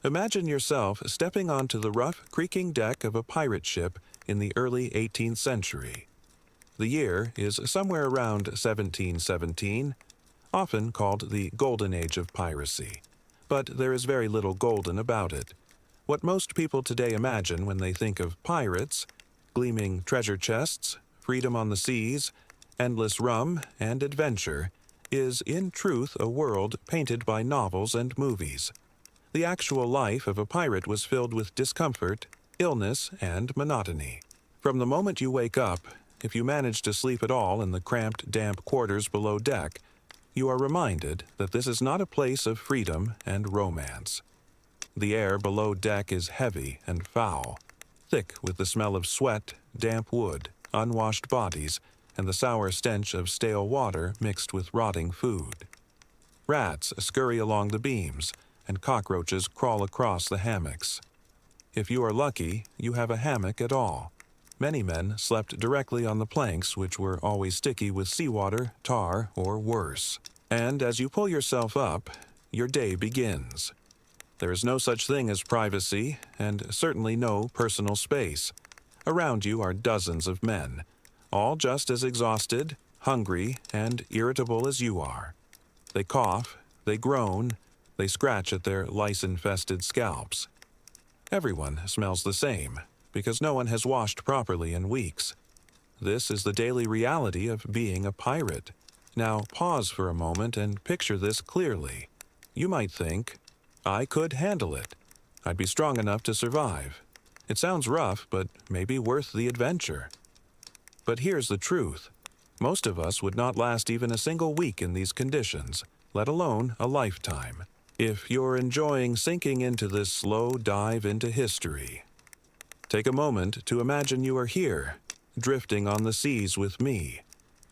Imagine yourself stepping onto the rough, creaking deck of a pirate ship in the early 18th century. The year is somewhere around 1717, often called the Golden Age of piracy. But there is very little golden about it. What most people today imagine when they think of pirates, gleaming treasure chests, freedom on the seas, endless rum, and adventure, is in truth a world painted by novels and movies. The actual life of a pirate was filled with discomfort, illness, and monotony. From the moment you wake up, if you manage to sleep at all in the cramped, damp quarters below deck, you are reminded that this is not a place of freedom and romance. The air below deck is heavy and foul, thick with the smell of sweat, damp wood, unwashed bodies, and the sour stench of stale water mixed with rotting food. Rats scurry along the beams, and cockroaches crawl across the hammocks. If you are lucky, you have a hammock at all. Many men slept directly on the planks, which were always sticky with seawater, tar, or worse. And as you pull yourself up, your day begins. There is no such thing as privacy, and certainly no personal space. Around you are dozens of men, all just as exhausted, hungry, and irritable as you are. They cough, they groan, they scratch at their lice-infested scalps. Everyone smells the same, because no one has washed properly in weeks. This is the daily reality of being a pirate. Now pause for a moment and picture this clearly. You might think, I could handle it. I'd be strong enough to survive. It sounds rough, but maybe worth the adventure. But here's the truth. Most of us would not last even a single week in these conditions, let alone a lifetime. If you're enjoying sinking into this slow dive into history, take a moment to imagine you are here, drifting on the seas with me.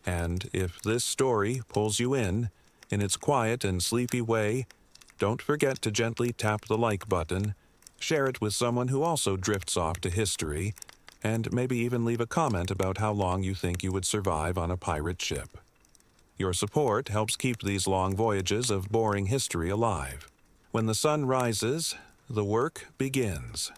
And if this story pulls you in its quiet and sleepy way, don't forget to gently tap the like button, share it with someone who also drifts off to history, and maybe even leave a comment about how long you think you would survive on a pirate ship. Your support helps keep these long voyages of boring history alive. When the sun rises, the work begins.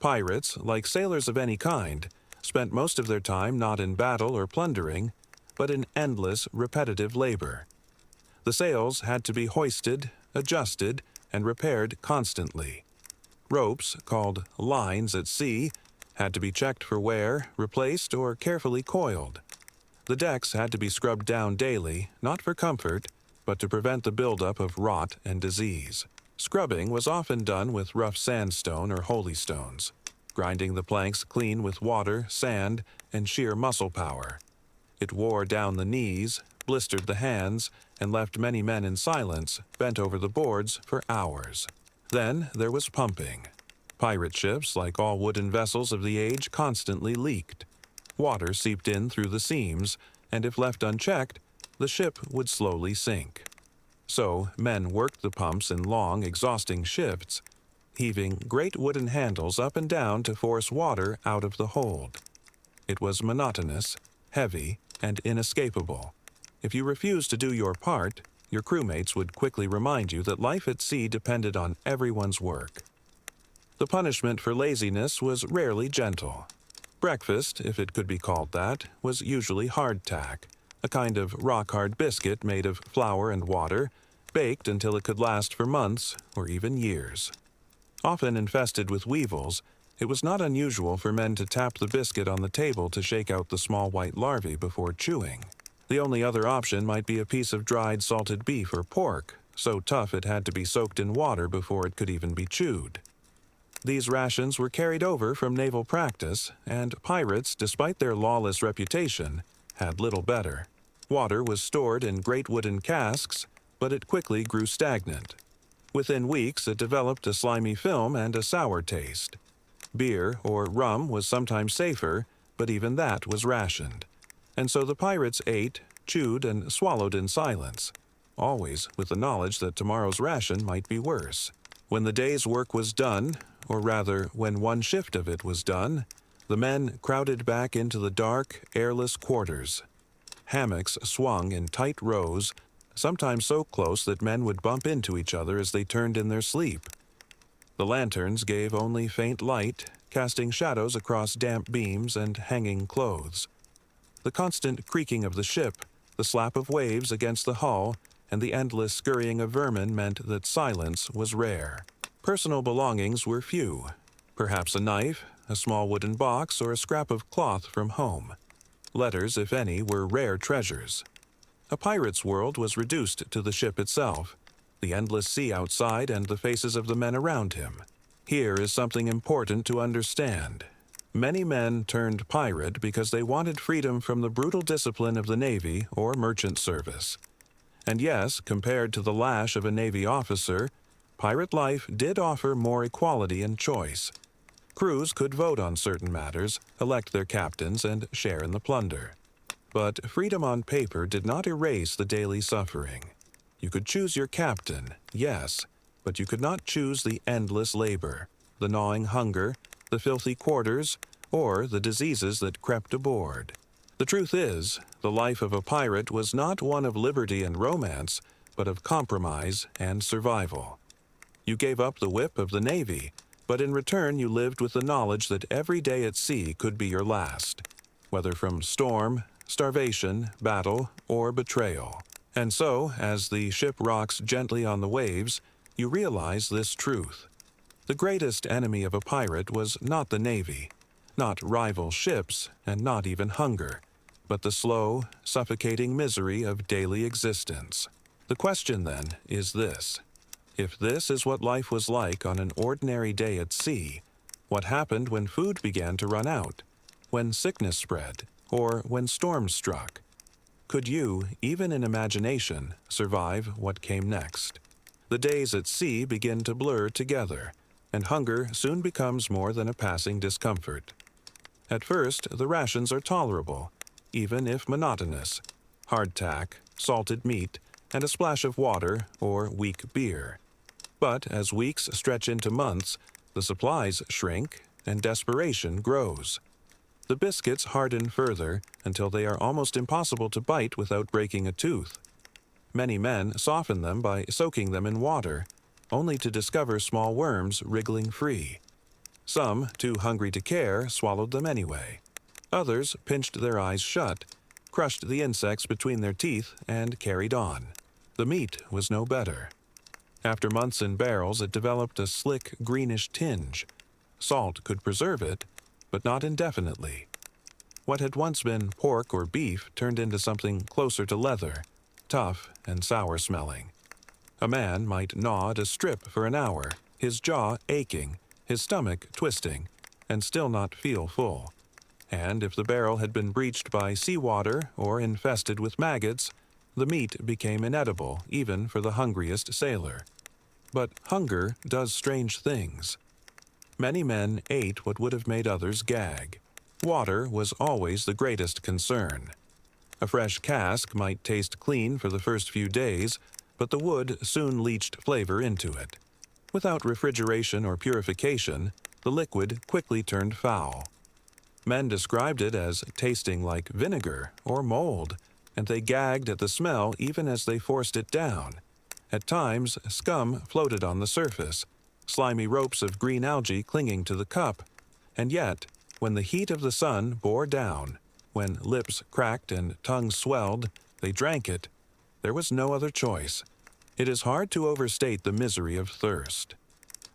Pirates, like sailors of any kind, spent most of their time not in battle or plundering, but in endless, repetitive labor. The sails had to be hoisted, adjusted, and repaired constantly. Ropes, called lines at sea, had to be checked for wear, replaced, or carefully coiled. The decks had to be scrubbed down daily, not for comfort, but to prevent the buildup of rot and disease. Scrubbing was often done with rough sandstone or holystones, grinding the planks clean with water, sand, and sheer muscle power. It wore down the knees, blistered the hands, and left many men in silence, bent over the boards for hours. Then there was pumping. Pirate ships, like all wooden vessels of the age, constantly leaked. Water seeped in through the seams, and if left unchecked, the ship would slowly sink. So men worked the pumps in long, exhausting shifts, heaving great wooden handles up and down to force water out of the hold. It was monotonous, heavy, and inescapable. If you refused to do your part, your crewmates would quickly remind you that life at sea depended on everyone's work. The punishment for laziness was rarely gentle. Breakfast, if it could be called that, was usually hardtack, a kind of rock-hard biscuit made of flour and water, baked until it could last for months or even years. Often infested with weevils, it was not unusual for men to tap the biscuit on the table to shake out the small white larvae before chewing. The only other option might be a piece of dried salted beef or pork, so tough it had to be soaked in water before it could even be chewed. These rations were carried over from naval practice, and pirates, despite their lawless reputation, had little better. Water was stored in great wooden casks, but it quickly grew stagnant. Within weeks, it developed a slimy film and a sour taste. Beer or rum was sometimes safer, but even that was rationed. And so the pirates ate, chewed, and swallowed in silence, always with the knowledge that tomorrow's ration might be worse. When the day's work was done, or rather, when one shift of it was done, the men crowded back into the dark, airless quarters. Hammocks swung in tight rows, sometimes so close that men would bump into each other as they turned in their sleep. The lanterns gave only faint light, casting shadows across damp beams and hanging clothes. The constant creaking of the ship, the slap of waves against the hull, and the endless scurrying of vermin meant that silence was rare. Personal belongings were few. Perhaps a knife, a small wooden box, or a scrap of cloth from home. Letters, if any, were rare treasures. A pirate's world was reduced to the ship itself, the endless sea outside and the faces of the men around him. Here is something important to understand. Many men turned pirate because they wanted freedom from the brutal discipline of the Navy or merchant service. And yes, compared to the lash of a Navy officer, pirate life did offer more equality and choice. Crews could vote on certain matters, elect their captains, and share in the plunder. But freedom on paper did not erase the daily suffering. You could choose your captain, yes, but you could not choose the endless labor, the gnawing hunger, the filthy quarters, or the diseases that crept aboard. The truth is, the life of a pirate was not one of liberty and romance, but of compromise and survival. You gave up the whip of the Navy, but in return you lived with the knowledge that every day at sea could be your last, whether from storm, starvation, battle, or betrayal. And so, as the ship rocks gently on the waves, you realize this truth. The greatest enemy of a pirate was not the Navy, not rival ships, and not even hunger, but the slow, suffocating misery of daily existence. The question, then, is this. If this is what life was like on an ordinary day at sea, what happened when food began to run out, when sickness spread, or when storms struck? Could you, even in imagination, survive what came next? The days at sea begin to blur together, and hunger soon becomes more than a passing discomfort. At first, the rations are tolerable, even if monotonous: hardtack, salted meat, and a splash of water or weak beer. But as weeks stretch into months, the supplies shrink and desperation grows. The biscuits harden further until they are almost impossible to bite without breaking a tooth. Many men soften them by soaking them in water, only to discover small worms wriggling free. Some, too hungry to care, swallowed them anyway. Others pinched their eyes shut, crushed the insects between their teeth, and carried on. The meat was no better. After months in barrels, it developed a slick, greenish tinge. Salt could preserve it, but not indefinitely. What had once been pork or beef turned into something closer to leather, tough and sour-smelling. A man might gnaw at a strip for an hour, his jaw aching, his stomach twisting, and still not feel full. And if the barrel had been breached by seawater or infested with maggots, the meat became inedible even for the hungriest sailor. But hunger does strange things. Many men ate what would have made others gag. Water was always the greatest concern. A fresh cask might taste clean for the first few days, but the wood soon leached flavor into it. Without refrigeration or purification, the liquid quickly turned foul. Men described it as tasting like vinegar or mold, and they gagged at the smell even as they forced it down. At times, scum floated on the surface, slimy ropes of green algae clinging to the cup, and yet, when the heat of the sun bore down, when lips cracked and tongues swelled, they drank it. There was no other choice. It is hard to overstate the misery of thirst.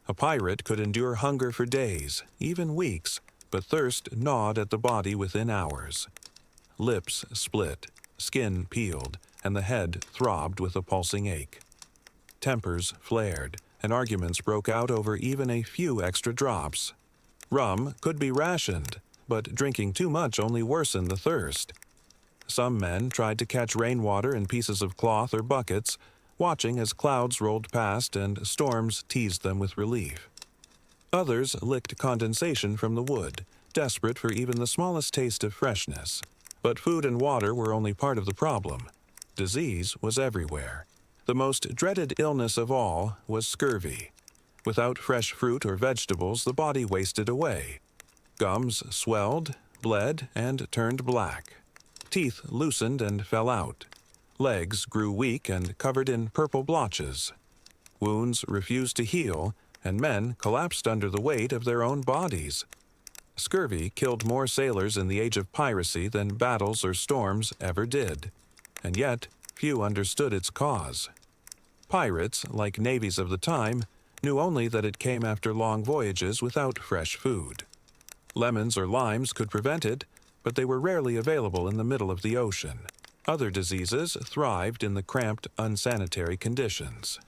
A pirate could endure hunger for days, even weeks, but thirst gnawed at the body within hours. Lips split, skin peeled, and the head throbbed with a pulsing ache. Tempers flared, and arguments broke out over even a few extra drops. Rum could be rationed, but drinking too much only worsened the thirst. Some men tried to catch rainwater in pieces of cloth or buckets, watching as clouds rolled past and storms teased them with relief. Others licked condensation from the wood, desperate for even the smallest taste of freshness. But food and water were only part of the problem. Disease was everywhere. The most dreaded illness of all was scurvy. Without fresh fruit or vegetables, the body wasted away. Gums swelled, bled, and turned black. Teeth loosened and fell out. Legs grew weak and covered in purple blotches. Wounds refused to heal, and men collapsed under the weight of their own bodies. Scurvy killed more sailors in the age of piracy than battles or storms ever did, and yet few understood its cause. Pirates, like navies of the time, knew only that it came after long voyages without fresh food. Lemons or limes could prevent it, but they were rarely available in the middle of the ocean. Other diseases thrived in the cramped, unsanitary conditions.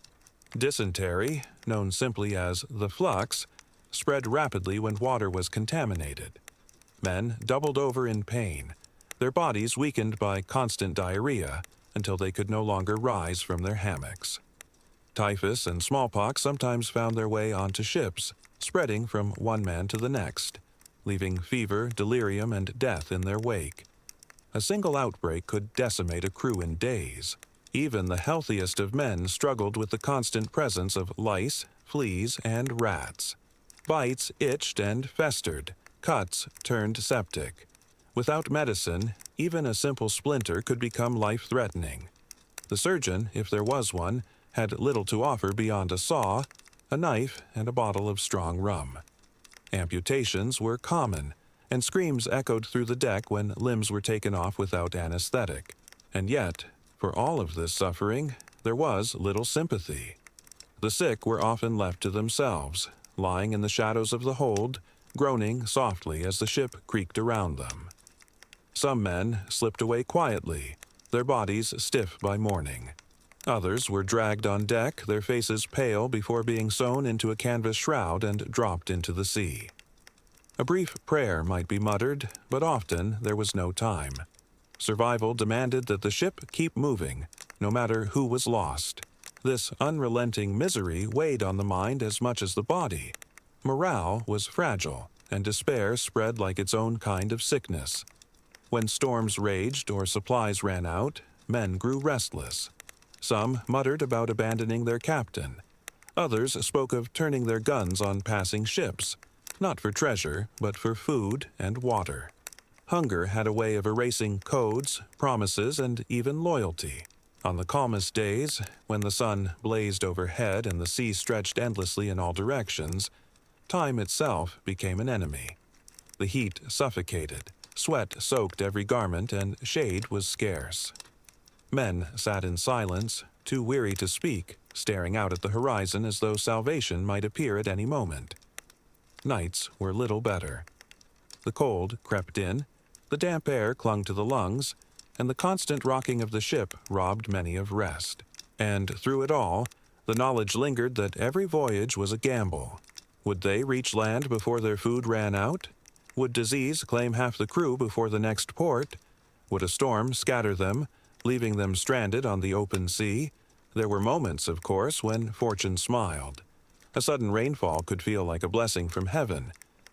Dysentery, known simply as the flux, spread rapidly when water was contaminated. Men doubled over in pain, their bodies weakened by constant diarrhea until they could no longer rise from their hammocks. Typhus and smallpox sometimes found their way onto ships, spreading from one man to the next, leaving fever, delirium, and death in their wake. A single outbreak could decimate a crew in days. Even the healthiest of men struggled with the constant presence of lice, fleas, and rats. Bites itched and festered, cuts turned septic. Without medicine, even a simple splinter could become life-threatening. The surgeon, if there was one, had little to offer beyond a saw, a knife, and a bottle of strong rum. Amputations were common, and screams echoed through the deck when limbs were taken off without anesthetic. And yet, for all of this suffering, there was little sympathy. The sick were often left to themselves, lying in the shadows of the hold, groaning softly as the ship creaked around them. Some men slipped away quietly, their bodies stiff by mourning. Others were dragged on deck, their faces pale before being sewn into a canvas shroud and dropped into the sea. A brief prayer might be muttered, but often there was no time. Survival demanded that the ship keep moving, no matter who was lost. This unrelenting misery weighed on the mind as much as the body. Morale was fragile, and despair spread like its own kind of sickness. When storms raged or supplies ran out, men grew restless. Some muttered about abandoning their captain. Others spoke of turning their guns on passing ships, not for treasure, but for food and water. Hunger had a way of erasing codes, promises, and even loyalty. On the calmest days, when the sun blazed overhead and the sea stretched endlessly in all directions, time itself became an enemy. The heat suffocated, sweat soaked every garment, and shade was scarce. Men sat in silence, too weary to speak, staring out at the horizon as though salvation might appear at any moment. Nights were little better. The cold crept in, the damp air clung to the lungs, and the constant rocking of the ship robbed many of rest. And through it all, the knowledge lingered that every voyage was a gamble. Would they reach land before their food ran out? Would disease claim half the crew before the next port? Would a storm scatter them, leaving them stranded on the open sea? There were moments, of course, when fortune smiled. A sudden rainfall could feel like a blessing from heaven,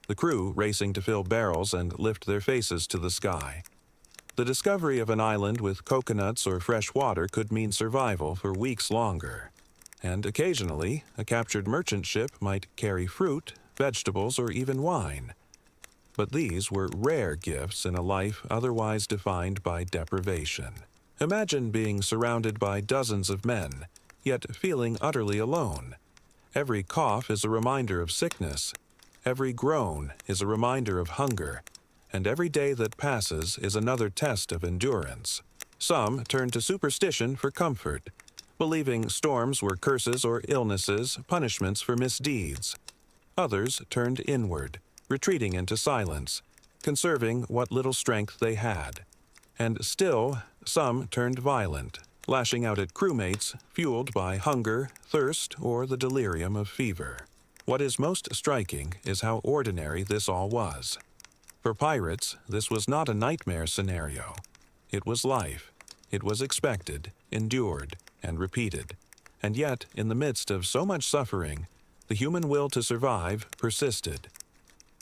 the crew racing to fill barrels and lift their faces to the sky. The discovery of an island with coconuts or fresh water could mean survival for weeks longer. And occasionally, a captured merchant ship might carry fruit, vegetables, or even wine. But these were rare gifts in a life otherwise defined by deprivation. Imagine being surrounded by dozens of men, yet feeling utterly alone. Every cough is a reminder of sickness. Every groan is a reminder of hunger. And every day that passes is another test of endurance. Some turn to superstition for comfort, believing storms were curses or illnesses, punishments for misdeeds. Others turned inward, retreating into silence, conserving what little strength they had. And still, some turned violent, lashing out at crewmates, fueled by hunger, thirst, or the delirium of fever. What is most striking is how ordinary this all was. For pirates, this was not a nightmare scenario. It was life. It was expected, endured, and repeated. And yet, in the midst of so much suffering, the human will to survive persisted.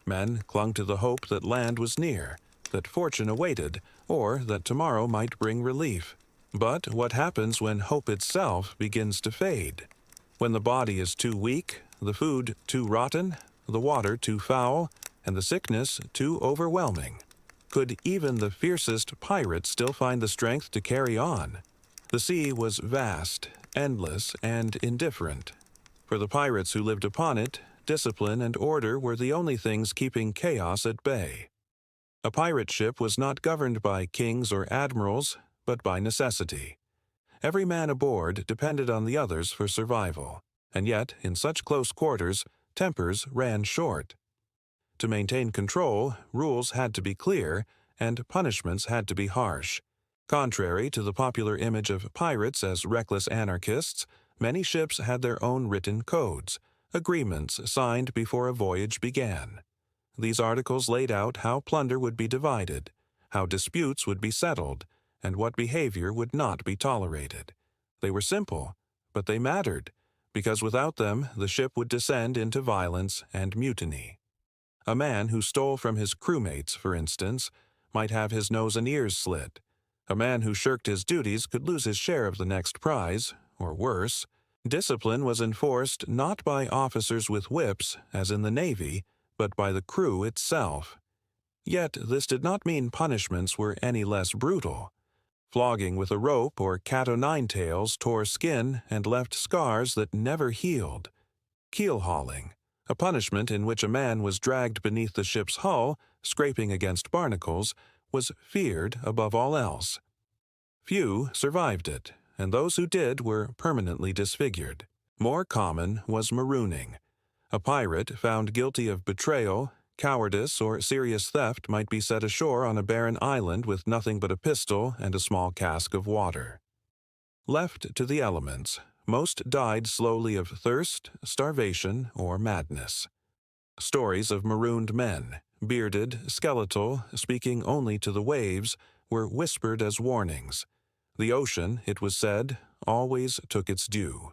Men clung to the hope that land was near, that fortune awaited, or that tomorrow might bring relief. But what happens when hope itself begins to fade? When the body is too weak, the food too rotten, the water too foul, and the sickness too overwhelming? Could even the fiercest pirate still find the strength to carry on? The sea was vast, endless, and indifferent. For the pirates who lived upon it, discipline and order were the only things keeping chaos at bay. A pirate ship was not governed by kings or admirals, but by necessity. Every man aboard depended on the others for survival, and yet, in such close quarters, tempers ran short. To maintain control, rules had to be clear, and punishments had to be harsh. Contrary to the popular image of pirates as reckless anarchists, many ships had their own written codes, agreements signed before a voyage began. These articles laid out how plunder would be divided, how disputes would be settled, and what behavior would not be tolerated. They were simple, but they mattered, because without them the ship would descend into violence and mutiny. A man who stole from his crewmates, for instance, might have his nose and ears slit. A man who shirked his duties could lose his share of the next prize, or worse. Discipline was enforced not by officers with whips, as in the Navy, but by the crew itself. Yet this did not mean punishments were any less brutal. Flogging with a rope or cat-o'-nine-tails tore skin and left scars that never healed. Keel-hauling, a punishment in which a man was dragged beneath the ship's hull, scraping against barnacles, was feared above all else. Few survived it, and those who did were permanently disfigured. More common was marooning. A pirate found guilty of betrayal, cowardice, or serious theft might be set ashore on a barren island with nothing but a pistol and a small cask of water. Left to the elements, most died slowly of thirst, starvation, or madness. Stories of marooned men, bearded, skeletal, speaking only to the waves, were whispered as warnings. The ocean, it was said, always took its due.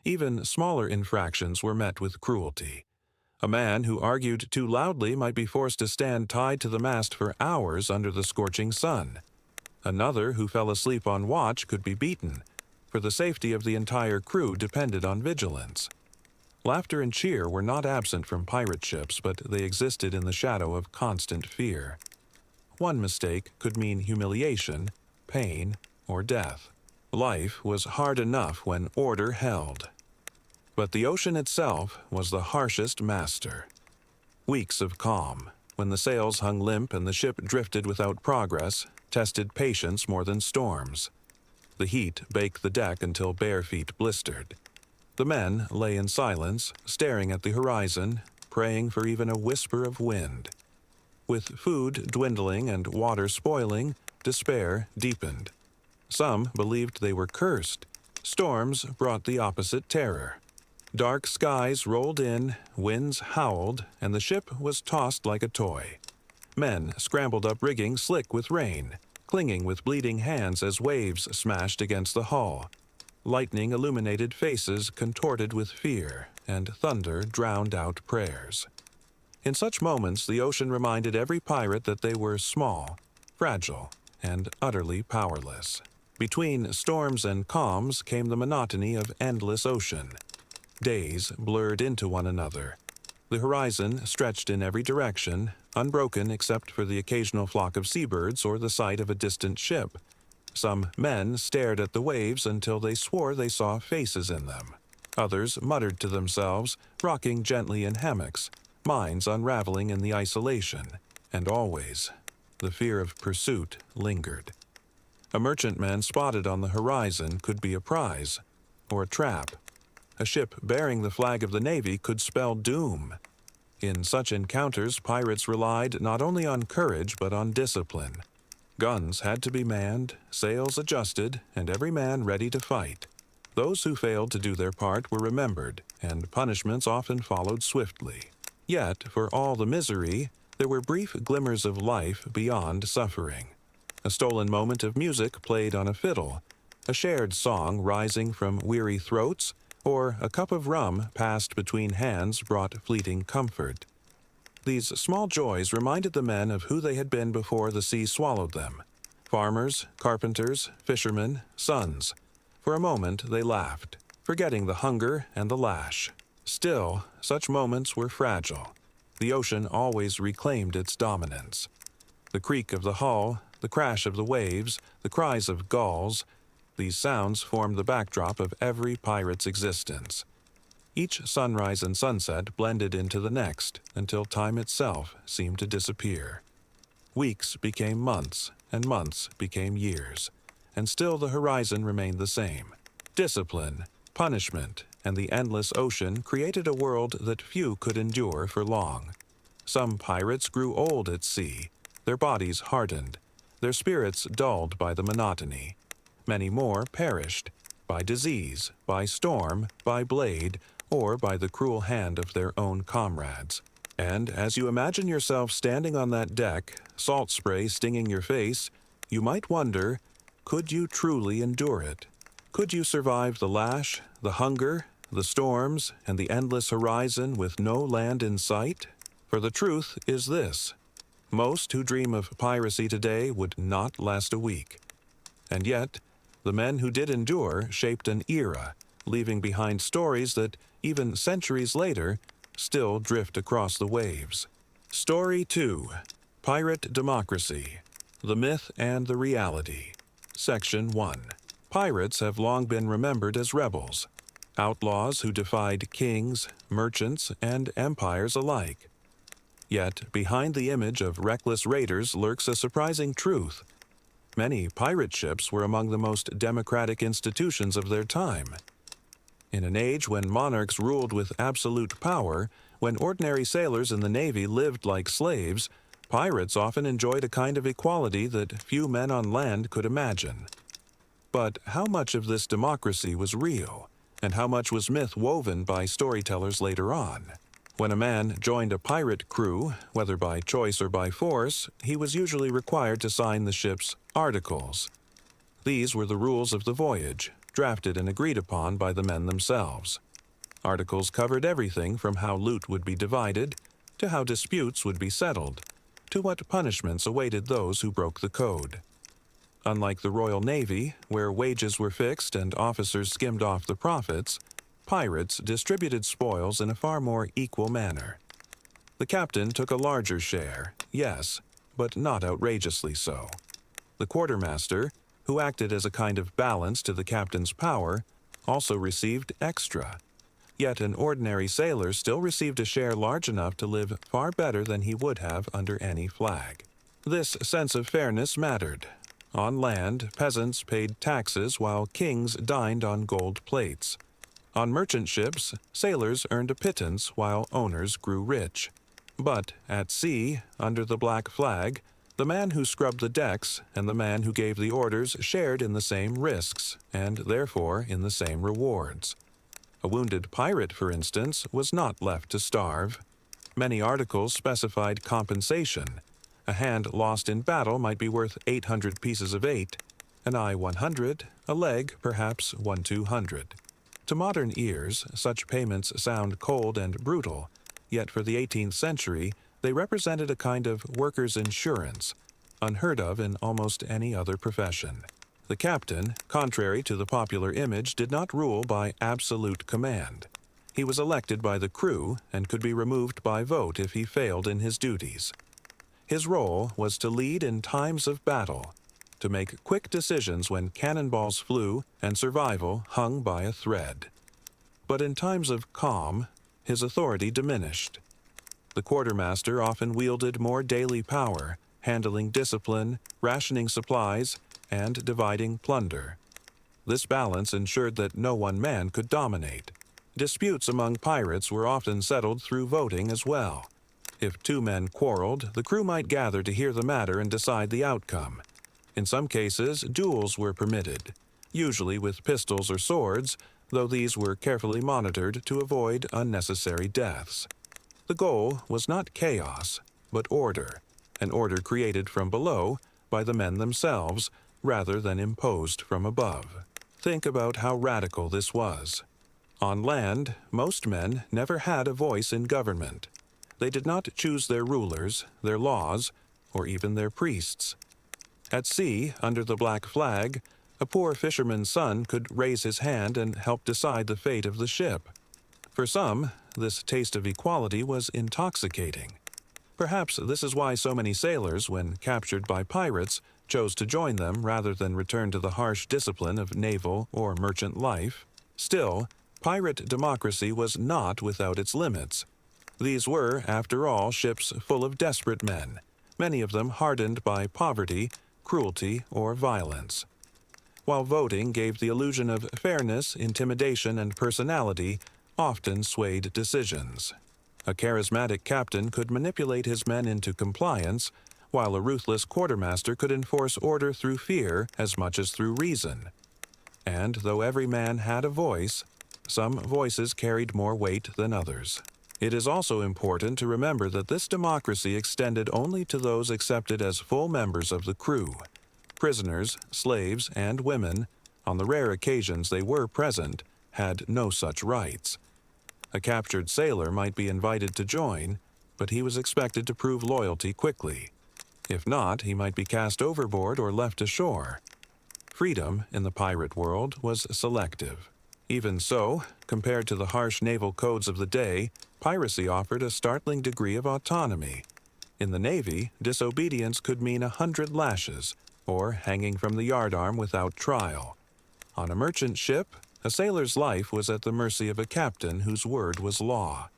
Even smaller infractions were met with cruelty. A man who argued too loudly might be forced to stand tied to the mast for hours under the scorching sun. Another who fell asleep on watch could be beaten, for the safety of the entire crew depended on vigilance. Laughter and cheer were not absent from pirate ships, but they existed in the shadow of constant fear. One mistake could mean humiliation, pain, or death. Life was hard enough when order held. But the ocean itself was the harshest master. Weeks of calm, when the sails hung limp and the ship drifted without progress, tested patience more than storms. The heat baked the deck until bare feet blistered. The men lay in silence, staring at the horizon, praying for even a whisper of wind. With food dwindling and water spoiling, despair deepened. Some believed they were cursed. Storms brought the opposite terror. Dark skies rolled in, winds howled, and the ship was tossed like a toy. Men scrambled up rigging slick with rain, clinging with bleeding hands as waves smashed against the hull. Lightning illuminated faces contorted with fear, and thunder drowned out prayers. In such moments, the ocean reminded every pirate that they were small, fragile, and utterly powerless. Between storms and calms came the monotony of endless ocean. Days blurred into one another. The horizon stretched in every direction, unbroken except for the occasional flock of seabirds or the sight of a distant ship. Some men stared at the waves until they swore they saw faces in them. Others muttered to themselves, rocking gently in hammocks, minds unraveling in the isolation. And always, the fear of pursuit lingered. A merchantman spotted on the horizon could be a prize, or a trap. A ship bearing the flag of the Navy could spell doom. In such encounters, pirates relied not only on courage but on discipline. Guns had to be manned, sails adjusted, and every man ready to fight. Those who failed to do their part were remembered, and punishments often followed swiftly. Yet, for all the misery, there were brief glimmers of life beyond suffering. A stolen moment of music played on a fiddle, a shared song rising from weary throats, or a cup of rum passed between hands brought fleeting comfort. These small joys reminded the men of who they had been before the sea swallowed them. Farmers, carpenters, fishermen, sons. For a moment they laughed, forgetting the hunger and the lash. Still, such moments were fragile. The ocean always reclaimed its dominance. The creak of the hull, the crash of the waves, the cries of gulls, these sounds formed the backdrop of every pirate's existence. Each sunrise and sunset blended into the next until time itself seemed to disappear. Weeks became months, and months became years, and still the horizon remained the same. Discipline, punishment, and the endless ocean created a world that few could endure for long. Some pirates grew old at sea, their bodies hardened, their spirits dulled by the monotony. Many more perished, by disease, by storm, by blade, or by the cruel hand of their own comrades. And as you imagine yourself standing on that deck, salt spray stinging your face, you might wonder, could you truly endure it? Could you survive the lash, the hunger, the storms, and the endless horizon with no land in sight? For the truth is this: most who dream of piracy today would not last a week. And yet, the men who did endure shaped an era, leaving behind stories that, even centuries later, still drift across the waves. Story 2: Pirate Democracy, the Myth and the Reality. Section 1. Pirates have long been remembered as rebels, outlaws who defied kings, merchants, and empires alike. Yet, behind the image of reckless raiders lurks a surprising truth. Many pirate ships were among the most democratic institutions of their time. In an age when monarchs ruled with absolute power, when ordinary sailors in the Navy lived like slaves, pirates often enjoyed a kind of equality that few men on land could imagine. But how much of this democracy was real, and how much was myth woven by storytellers later on? When a man joined a pirate crew, whether by choice or by force, he was usually required to sign the ship's articles. These were the rules of the voyage, drafted and agreed upon by the men themselves. Articles covered everything from how loot would be divided, to how disputes would be settled, to what punishments awaited those who broke the code. Unlike the Royal Navy, where wages were fixed and officers skimmed off the profits, pirates distributed spoils in a far more equal manner. The captain took a larger share, yes, but not outrageously so. The quartermaster, who acted as a kind of balance to the captain's power, also received extra. Yet an ordinary sailor still received a share large enough to live far better than he would have under any flag. This sense of fairness mattered. On land, peasants paid taxes while kings dined on gold plates. On merchant ships, sailors earned a pittance while owners grew rich. But at sea, under the black flag, the man who scrubbed the decks and the man who gave the orders shared in the same risks, and therefore in the same rewards. A wounded pirate, for instance, was not left to starve. Many articles specified compensation. A hand lost in battle might be worth 800 pieces of eight, an eye 100, a leg perhaps 1/200. To modern ears, such payments sound cold and brutal, yet for the 18th century, they represented a kind of workers' insurance, unheard of in almost any other profession. The captain, contrary to the popular image, did not rule by absolute command. He was elected by the crew and could be removed by vote if he failed in his duties. His role was to lead in times of battle, to make quick decisions when cannonballs flew and survival hung by a thread. But in times of calm, his authority diminished. The quartermaster often wielded more daily power, handling discipline, rationing supplies, and dividing plunder. This balance ensured that no one man could dominate. Disputes among pirates were often settled through voting as well. If two men quarreled, the crew might gather to hear the matter and decide the outcome. In some cases, duels were permitted, usually with pistols or swords, though these were carefully monitored to avoid unnecessary deaths. The goal was not chaos, but order, an order created from below by the men themselves rather than imposed from above. Think about how radical this was. On land, most men never had a voice in government. They did not choose their rulers, their laws, or even their priests. At sea, under the black flag, a poor fisherman's son could raise his hand and help decide the fate of the ship. For some, this taste of equality was intoxicating. Perhaps this is why so many sailors, when captured by pirates, chose to join them rather than return to the harsh discipline of naval or merchant life. Still, pirate democracy was not without its limits. These were, after all, ships full of desperate men, many of them hardened by poverty, cruelty, or violence. While voting gave the illusion of fairness, intimidation, and personality, often swayed decisions. A charismatic captain could manipulate his men into compliance, while a ruthless quartermaster could enforce order through fear as much as through reason. And though every man had a voice, some voices carried more weight than others. It is also important to remember that this democracy extended only to those accepted as full members of the crew. Prisoners, slaves, and women, on the rare occasions they were present, had no such rights. A captured sailor might be invited to join, but he was expected to prove loyalty quickly. If not, he might be cast overboard or left ashore. Freedom in the pirate world was selective. Even so, compared to the harsh naval codes of the day, piracy offered a startling degree of autonomy. In the Navy, disobedience could mean 100 lashes, or hanging from the yardarm without trial. On a merchant ship, a sailor's life was at the mercy of a captain whose word was law.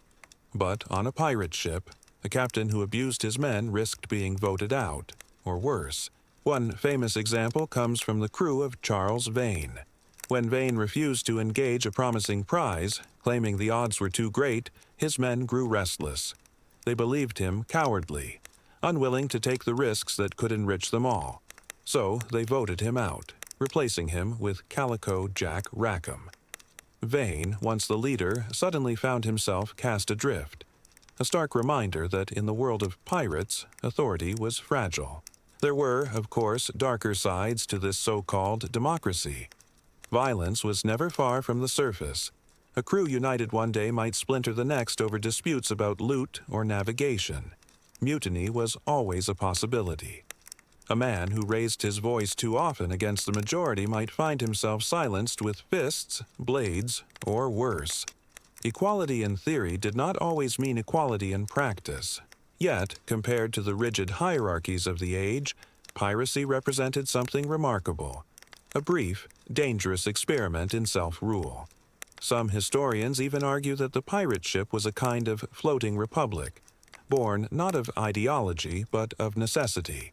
But on a pirate ship, a captain who abused his men risked being voted out, or worse. One famous example comes from the crew of Charles Vane. When Vane refused to engage a promising prize, claiming the odds were too great, his men grew restless. They believed him cowardly, unwilling to take the risks that could enrich them all. So they voted him out, replacing him with Calico Jack Rackham. Vane, once the leader, suddenly found himself cast adrift. A stark reminder that in the world of pirates, authority was fragile. There were, of course, darker sides to this so-called democracy. Violence was never far from the surface. A crew united one day might splinter the next over disputes about loot or navigation. Mutiny was always a possibility. A man who raised his voice too often against the majority might find himself silenced with fists, blades, or worse. Equality in theory did not always mean equality in practice. Yet, compared to the rigid hierarchies of the age, piracy represented something remarkable. A brief, dangerous experiment in self-rule. Some historians even argue that the pirate ship was a kind of floating republic, born not of ideology but of necessity.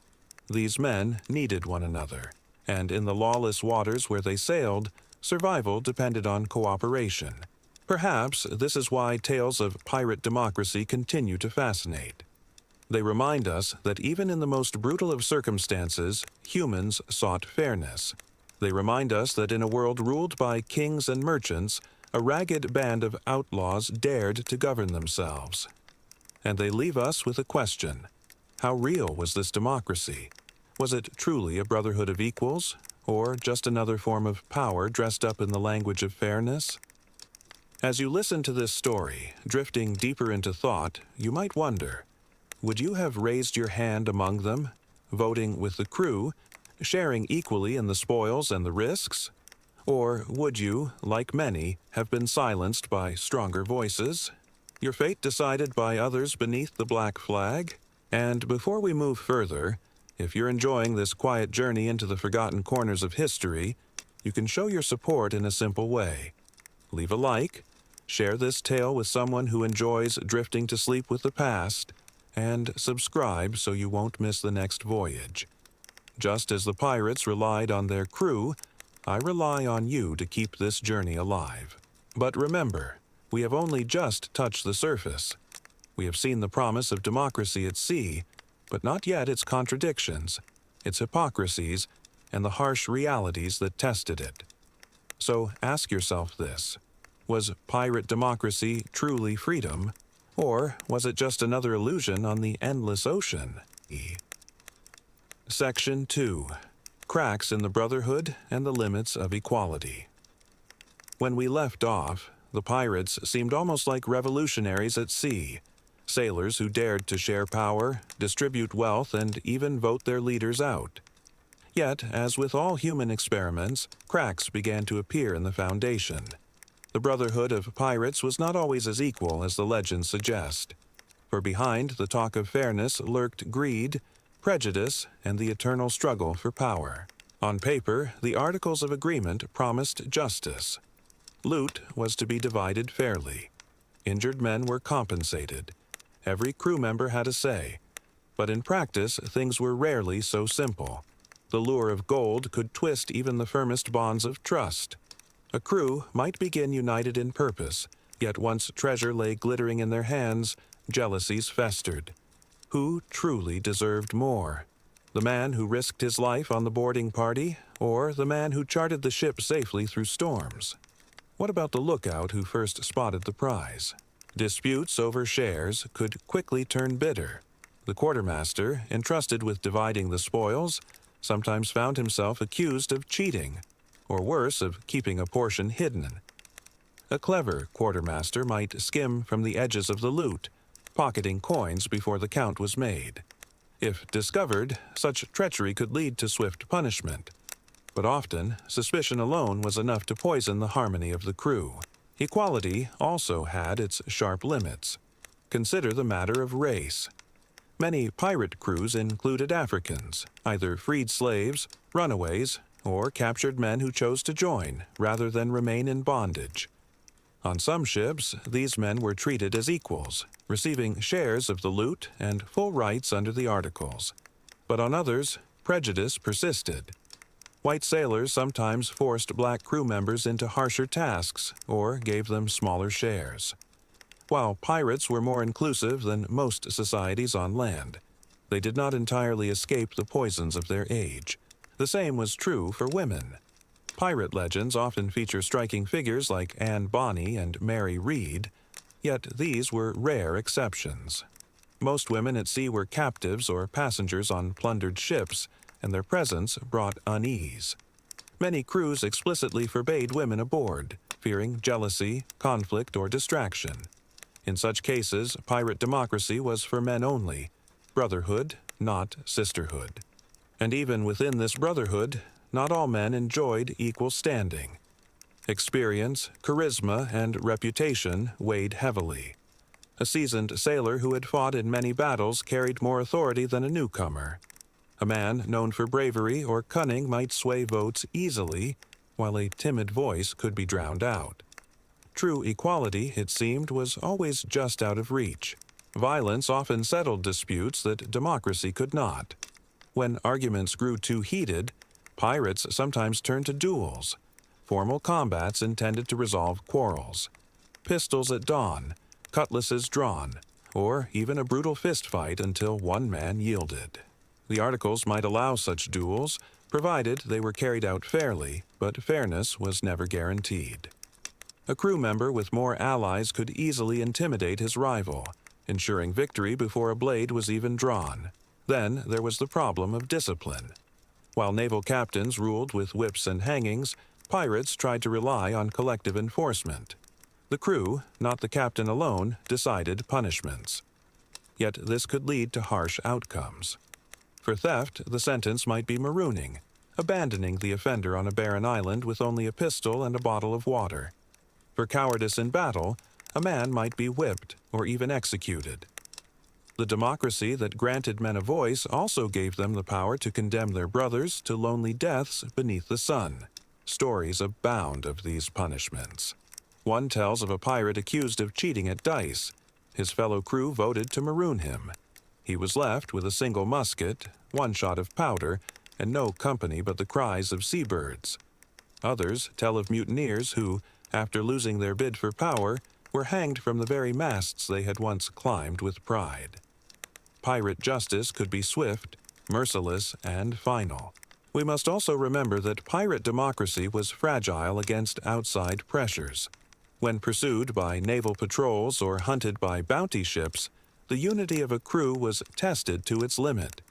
These men needed one another, and in the lawless waters where they sailed, survival depended on cooperation. Perhaps this is why tales of pirate democracy continue to fascinate. They remind us that even in the most brutal of circumstances, humans sought fairness. They remind us that in a world ruled by kings and merchants, a ragged band of outlaws dared to govern themselves. And they leave us with a question. How real was this democracy? Was it truly a brotherhood of equals, or just another form of power dressed up in the language of fairness? As you listen to this story, drifting deeper into thought, you might wonder, would you have raised your hand among them, voting with the crew, sharing equally in the spoils and the risks? Or would you, like many, have been silenced by stronger voices? Your fate decided by others beneath the black flag? And before we move further, if you're enjoying this quiet journey into the forgotten corners of history, you can show your support in a simple way. Leave a like, share this tale with someone who enjoys drifting to sleep with the past, and subscribe so you won't miss the next voyage. Just as the pirates relied on their crew, I rely on you to keep this journey alive. But remember, we have only just touched the surface. We have seen the promise of democracy at sea, but not yet its contradictions, its hypocrisies, and the harsh realities that tested it. So ask yourself this. Was pirate democracy truly freedom, or was it just another illusion on the endless ocean? Section 2. Cracks in the Brotherhood and the Limits of Equality. When we left off, the pirates seemed almost like revolutionaries at sea, sailors who dared to share power, distribute wealth, and even vote their leaders out. Yet, as with all human experiments, cracks began to appear in the foundation. The brotherhood of pirates was not always as equal as the legends suggest, for behind the talk of fairness lurked greed, prejudice, and the eternal struggle for power. On paper, the Articles of Agreement promised justice. Loot was to be divided fairly. Injured men were compensated. Every crew member had a say. But in practice, things were rarely so simple. The lure of gold could twist even the firmest bonds of trust. A crew might begin united in purpose, yet once treasure lay glittering in their hands, jealousies festered. Who truly deserved more? The man who risked his life on the boarding party, or the man who charted the ship safely through storms? What about the lookout who first spotted the prize? Disputes over shares could quickly turn bitter. The quartermaster, entrusted with dividing the spoils, sometimes found himself accused of cheating, or worse, of keeping a portion hidden. A clever quartermaster might skim from the edges of the loot, pocketing coins before the count was made. If discovered, such treachery could lead to swift punishment. But often, suspicion alone was enough to poison the harmony of the crew. Equality also had its sharp limits. Consider the matter of race. Many pirate crews included Africans, either freed slaves, runaways, or captured men who chose to join rather than remain in bondage. On some ships, these men were treated as equals, receiving shares of the loot and full rights under the Articles. But on others, prejudice persisted. White sailors sometimes forced black crew members into harsher tasks or gave them smaller shares. While pirates were more inclusive than most societies on land, they did not entirely escape the poisons of their age. The same was true for women. Pirate legends often feature striking figures like Anne Bonny and Mary Read, yet these were rare exceptions. Most women at sea were captives or passengers on plundered ships, and their presence brought unease. Many crews explicitly forbade women aboard, fearing jealousy, conflict, or distraction. In such cases, pirate democracy was for men only, brotherhood, not sisterhood. And even within this brotherhood, not all men enjoyed equal standing. Experience, charisma, and reputation weighed heavily. A seasoned sailor who had fought in many battles carried more authority than a newcomer. A man known for bravery or cunning might sway votes easily, while a timid voice could be drowned out. True equality, it seemed, was always just out of reach. Violence often settled disputes that democracy could not. When arguments grew too heated, pirates sometimes turned to duels, formal combats intended to resolve quarrels. Pistols at dawn, cutlasses drawn, or even a brutal fistfight until one man yielded. The Articles might allow such duels, provided they were carried out fairly, but fairness was never guaranteed. A crew member with more allies could easily intimidate his rival, ensuring victory before a blade was even drawn. Then there was the problem of discipline. While naval captains ruled with whips and hangings, pirates tried to rely on collective enforcement. The crew, not the captain alone, decided punishments. Yet this could lead to harsh outcomes. For theft, the sentence might be marooning, abandoning the offender on a barren island with only a pistol and a bottle of water. For cowardice in battle, a man might be whipped or even executed. The democracy that granted men a voice also gave them the power to condemn their brothers to lonely deaths beneath the sun. Stories abound of these punishments. One tells of a pirate accused of cheating at dice. His fellow crew voted to maroon him. He was left with a single musket, one shot of powder, and no company but the cries of seabirds. Others tell of mutineers who, after losing their bid for power, were hanged from the very masts they had once climbed with pride. Pirate justice could be swift, merciless, and final. We must also remember that pirate democracy was fragile against outside pressures. When pursued by naval patrols or hunted by bounty ships, the unity of a crew was tested to its limit.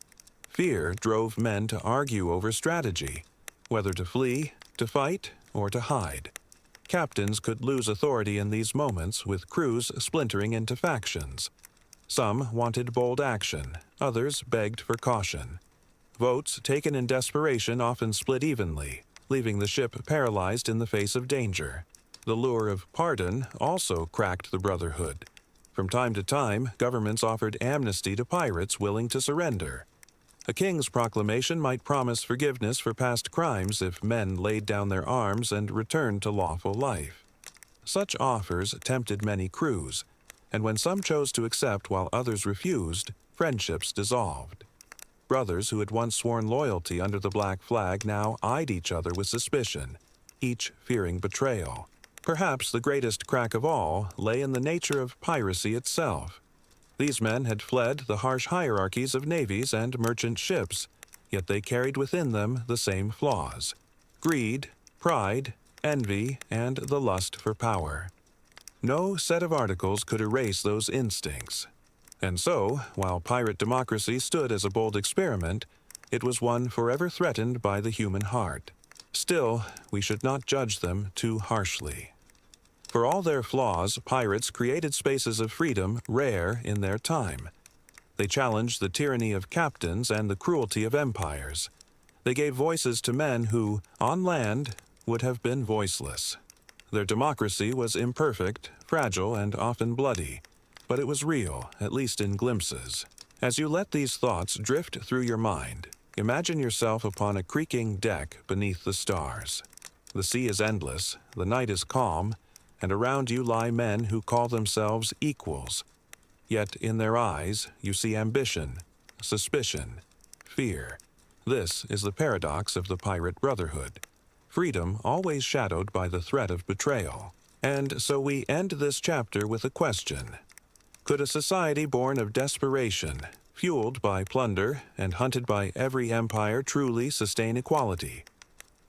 Fear drove men to argue over strategy, whether to flee, to fight, or to hide. Captains could lose authority in these moments, with crews splintering into factions. Some wanted bold action, others begged for caution. Votes taken in desperation often split evenly, leaving the ship paralyzed in the face of danger. The lure of pardon also cracked the brotherhood. From time to time, governments offered amnesty to pirates willing to surrender. A king's proclamation might promise forgiveness for past crimes if men laid down their arms and returned to lawful life. Such offers tempted many crews, and when some chose to accept while others refused, friendships dissolved. Brothers who had once sworn loyalty under the black flag now eyed each other with suspicion, each fearing betrayal. Perhaps the greatest crack of all lay in the nature of piracy itself. These men had fled the harsh hierarchies of navies and merchant ships, yet they carried within them the same flaws: greed, pride, envy, and the lust for power. No set of articles could erase those instincts. And so, while pirate democracy stood as a bold experiment, it was one forever threatened by the human heart. Still, we should not judge them too harshly. For all their flaws, pirates created spaces of freedom rare in their time. They challenged the tyranny of captains and the cruelty of empires. They gave voices to men who, on land, would have been voiceless. Their democracy was imperfect, fragile, and often bloody, but it was real, at least in glimpses. As you let these thoughts drift through your mind, imagine yourself upon a creaking deck beneath the stars. The sea is endless, the night is calm, and around you lie men who call themselves equals. Yet in their eyes you see ambition, suspicion, fear. This is the paradox of the pirate brotherhood. Freedom always shadowed by the threat of betrayal. And so we end this chapter with a question. Could a society born of desperation, fueled by plunder, and hunted by every empire truly sustain equality?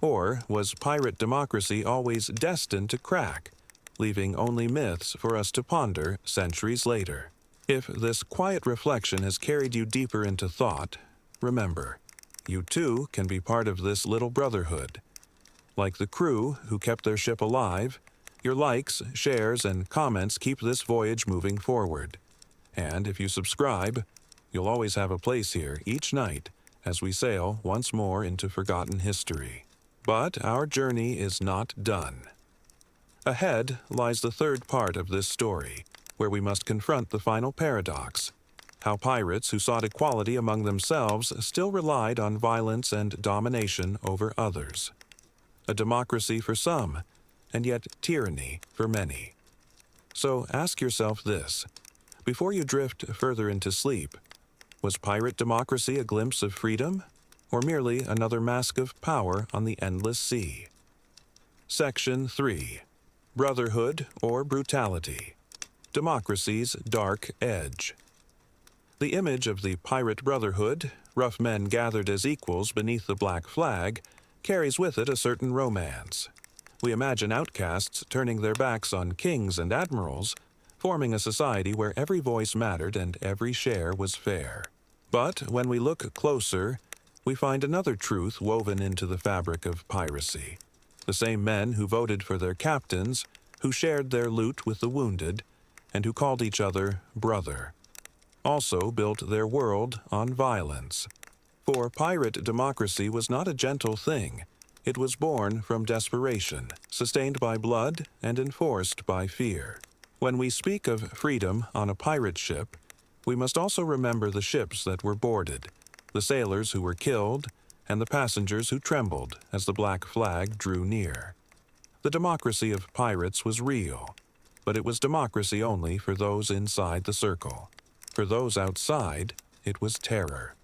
Or was pirate democracy always destined to crack, leaving only myths for us to ponder centuries later? If this quiet reflection has carried you deeper into thought, remember, you too can be part of this little brotherhood. Like the crew who kept their ship alive, your likes, shares, and comments keep this voyage moving forward. And if you subscribe, you'll always have a place here each night as we sail once more into forgotten history. But our journey is not done. Ahead lies the third part of this story, where we must confront the final paradox: how pirates who sought equality among themselves still relied on violence and domination over others. A democracy for some, and yet tyranny for many. So ask yourself this: before you drift further into sleep, was pirate democracy a glimpse of freedom, or merely another mask of power on the endless sea? Section 3. Brotherhood or Brutality. Democracy's Dark Edge. The image of the pirate brotherhood, rough men gathered as equals beneath the black flag, carries with it a certain romance. We imagine outcasts turning their backs on kings and admirals, forming a society where every voice mattered and every share was fair. But when we look closer, we find another truth woven into the fabric of piracy. The same men who voted for their captains, who shared their loot with the wounded, and who called each other brother, also built their world on violence. For pirate democracy was not a gentle thing. It was born from desperation, sustained by blood, and enforced by fear. When we speak of freedom on a pirate ship, we must also remember the ships that were boarded, the sailors who were killed, and the passengers who trembled as the black flag drew near. The democracy of pirates was real, but it was democracy only for those inside the circle. For those outside, it was terror.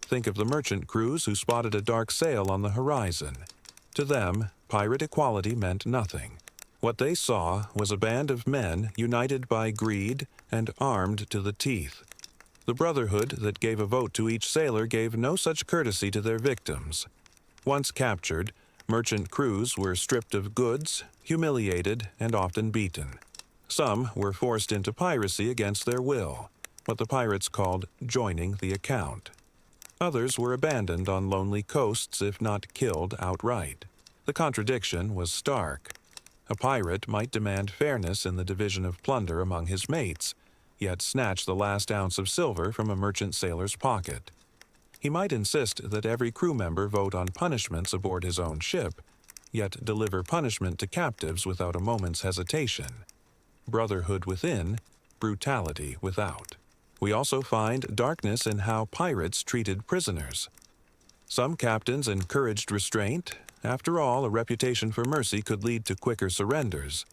Think of the merchant crews who spotted a dark sail on the horizon. To them, pirate equality meant nothing. What they saw was a band of men united by greed and armed to the teeth. The brotherhood that gave a vote to each sailor gave no such courtesy to their victims. Once captured, merchant crews were stripped of goods, humiliated, and often beaten. Some were forced into piracy against their will, what the pirates called joining the account. Others were abandoned on lonely coasts, if not killed outright. The contradiction was stark. A pirate might demand fairness in the division of plunder among his mates, yet snatch the last ounce of silver from a merchant sailor's pocket. He might insist that every crew member vote on punishments aboard his own ship, yet deliver punishment to captives without a moment's hesitation. Brotherhood within, brutality without. We also find darkness in how pirates treated prisoners. Some captains encouraged restraint. After all, a reputation for mercy could lead to quicker surrenders.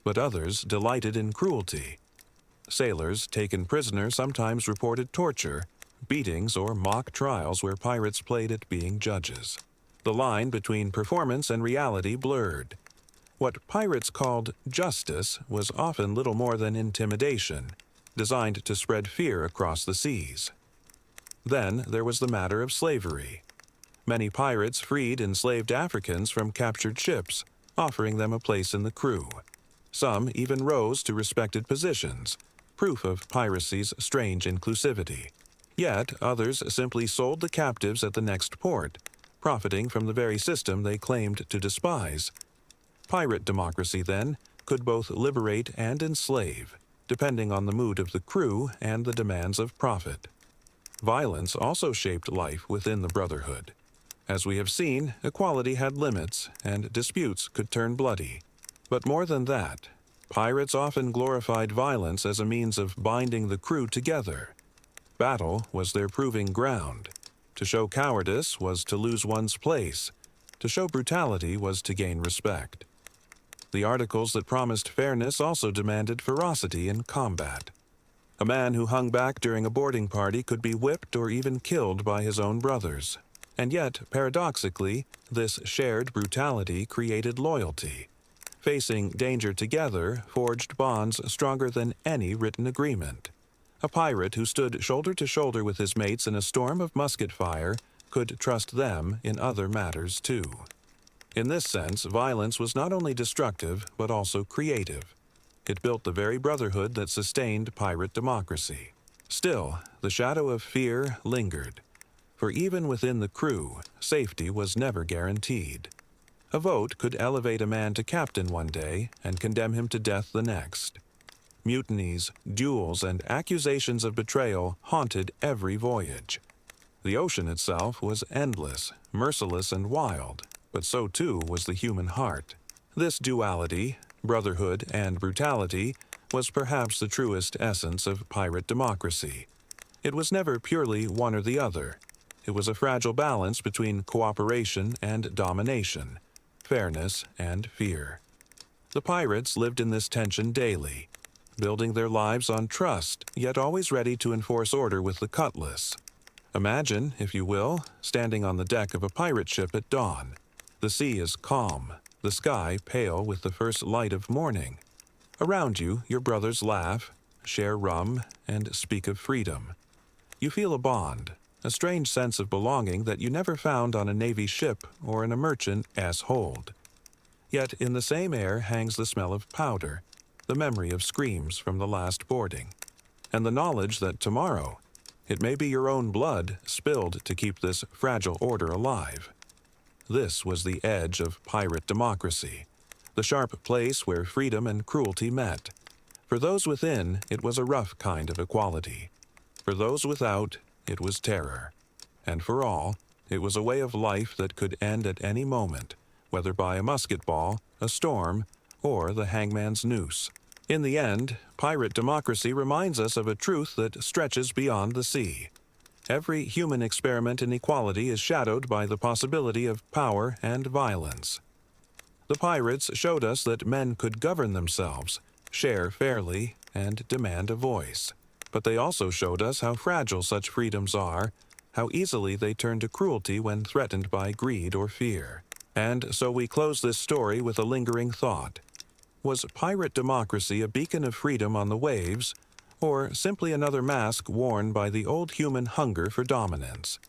but others delighted in cruelty. Sailors taken prisoner sometimes reported torture, beatings, or mock trials where pirates played at being judges. The line between performance and reality blurred. What pirates called justice was often little more than intimidation, designed to spread fear across the seas. Then there was the matter of slavery. Many pirates freed enslaved Africans from captured ships, offering them a place in the crew. Some even rose to respected positions, proof of piracy's strange inclusivity. Yet others simply sold the captives at the next port, profiting from the very system they claimed to despise. Pirate democracy, then, could both liberate and enslave, depending on the mood of the crew and the demands of profit. Violence also shaped life within the Brotherhood. As we have seen, equality had limits, and disputes could turn bloody. But more than that, pirates often glorified violence as a means of binding the crew together. Battle was their proving ground. To show cowardice was to lose one's place. To show brutality was to gain respect. The articles that promised fairness also demanded ferocity in combat. A man who hung back during a boarding party could be whipped or even killed by his own brothers. And yet, paradoxically, this shared brutality created loyalty. Facing danger together forged bonds stronger than any written agreement. A pirate who stood shoulder to shoulder with his mates in a storm of musket fire could trust them in other matters too. In this sense, violence was not only destructive, but also creative. It built the very brotherhood that sustained pirate democracy. Still, the shadow of fear lingered. For even within the crew, safety was never guaranteed. A vote could elevate a man to captain one day and condemn him to death the next. Mutinies, duels, and accusations of betrayal haunted every voyage. The ocean itself was endless, merciless, and wild, but so too was the human heart. This duality, brotherhood and brutality, was perhaps the truest essence of pirate democracy. It was never purely one or the other. It was a fragile balance between cooperation and domination, fairness and fear. The pirates lived in this tension daily, building their lives on trust, yet always ready to enforce order with the cutlass. Imagine, if you will, standing on the deck of a pirate ship at dawn. The sea is calm, the sky pale with the first light of morning. Around you, your brothers laugh, share rum, and speak of freedom. You feel a bond, a strange sense of belonging that you never found on a Navy ship or in a merchant hold. Yet in the same air hangs the smell of powder, the memory of screams from the last boarding, and the knowledge that tomorrow it may be your own blood spilled to keep this fragile order alive. This was the edge of pirate democracy, the sharp place where freedom and cruelty met. For those within, it was a rough kind of equality. For those without, it was terror. And for all, it was a way of life that could end at any moment, whether by a musket ball, a storm, or the hangman's noose. In the end, pirate democracy reminds us of a truth that stretches beyond the sea. Every human experiment in equality is shadowed by the possibility of power and violence. The pirates showed us that men could govern themselves, share fairly, and demand a voice. But they also showed us how fragile such freedoms are, how easily they turn to cruelty when threatened by greed or fear. And so we close this story with a lingering thought. Was pirate democracy a beacon of freedom on the waves, or simply another mask worn by the old human hunger for dominance?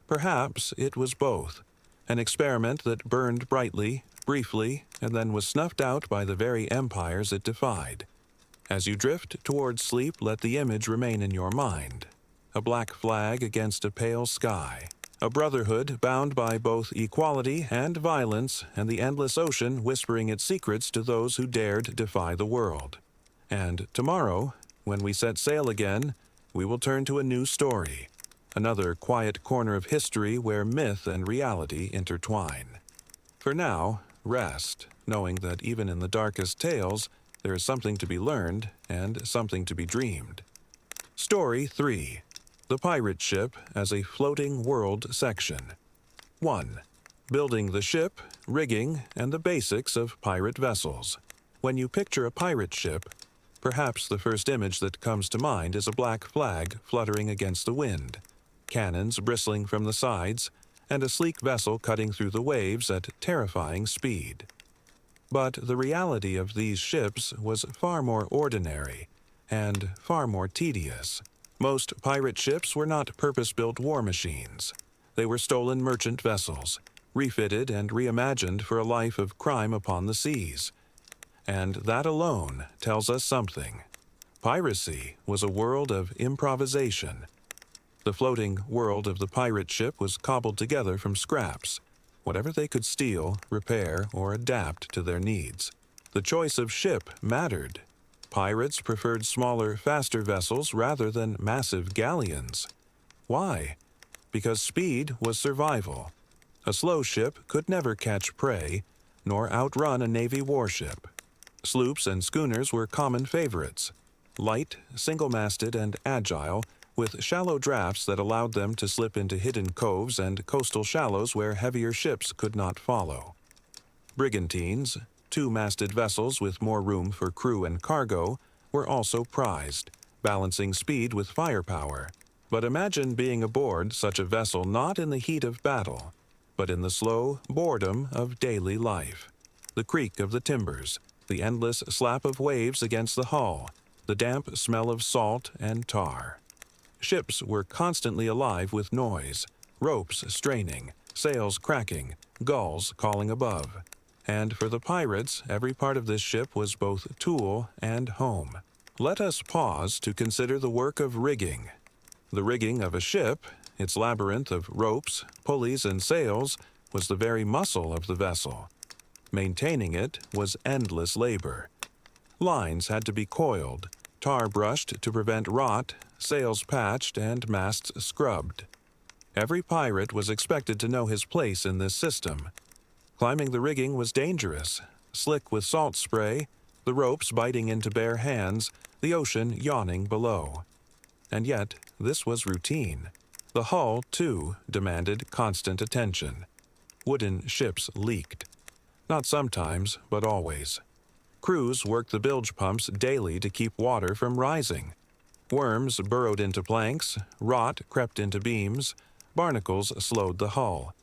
Perhaps it was both, an experiment that burned brightly, briefly, and then was snuffed out by the very empires it defied. As you drift towards sleep, let the image remain in your mind. A black flag against a pale sky. A brotherhood bound by both equality and violence, and the endless ocean whispering its secrets to those who dared defy the world. And tomorrow, when we set sail again, we will turn to a new story. Another quiet corner of history where myth and reality intertwine. For now, rest, knowing that even in the darkest tales, there is something to be learned and something to be dreamed. Story 3. The Pirate Ship as a Floating World Section. 1. Building the ship, rigging, and the basics of pirate vessels. When you picture a pirate ship, perhaps the first image that comes to mind is a black flag fluttering against the wind, cannons bristling from the sides, and a sleek vessel cutting through the waves at terrifying speed. But the reality of these ships was far more ordinary and far more tedious. Most pirate ships were not purpose-built war machines. They were stolen merchant vessels, refitted and reimagined for a life of crime upon the seas. And that alone tells us something. Piracy was a world of improvisation. The floating world of the pirate ship was cobbled together from scraps, whatever they could steal, repair, or adapt to their needs. The choice of ship mattered. Pirates preferred smaller, faster vessels rather than massive galleons. Why? Because speed was survival. A slow ship could never catch prey, nor outrun a Navy warship. Sloops and schooners were common favorites. Light, single-masted, and agile, with shallow drafts that allowed them to slip into hidden coves and coastal shallows where heavier ships could not follow. Brigantines, two-masted vessels with more room for crew and cargo, were also prized, balancing speed with firepower. But imagine being aboard such a vessel not in the heat of battle, but in the slow boredom of daily life. The creak of the timbers, the endless slap of waves against the hull, the damp smell of salt and tar. Ships were constantly alive with noise, ropes straining, sails cracking, gulls calling above. And for the pirates, every part of this ship was both tool and home. Let us pause to consider the work of rigging. The rigging of a ship, its labyrinth of ropes, pulleys, and sails, was the very muscle of the vessel. Maintaining it was endless labor. Lines had to be coiled, tar brushed to prevent rot, sails patched, and masts scrubbed. Every pirate was expected to know his place in this system. Climbing the rigging was dangerous, slick with salt spray, the ropes biting into bare hands, the ocean yawning below. And yet, this was routine. The hull, too, demanded constant attention. Wooden ships leaked. Not sometimes, but always. Crews worked the bilge pumps daily to keep water from rising. Worms burrowed into planks, rot crept into beams, barnacles slowed the hull.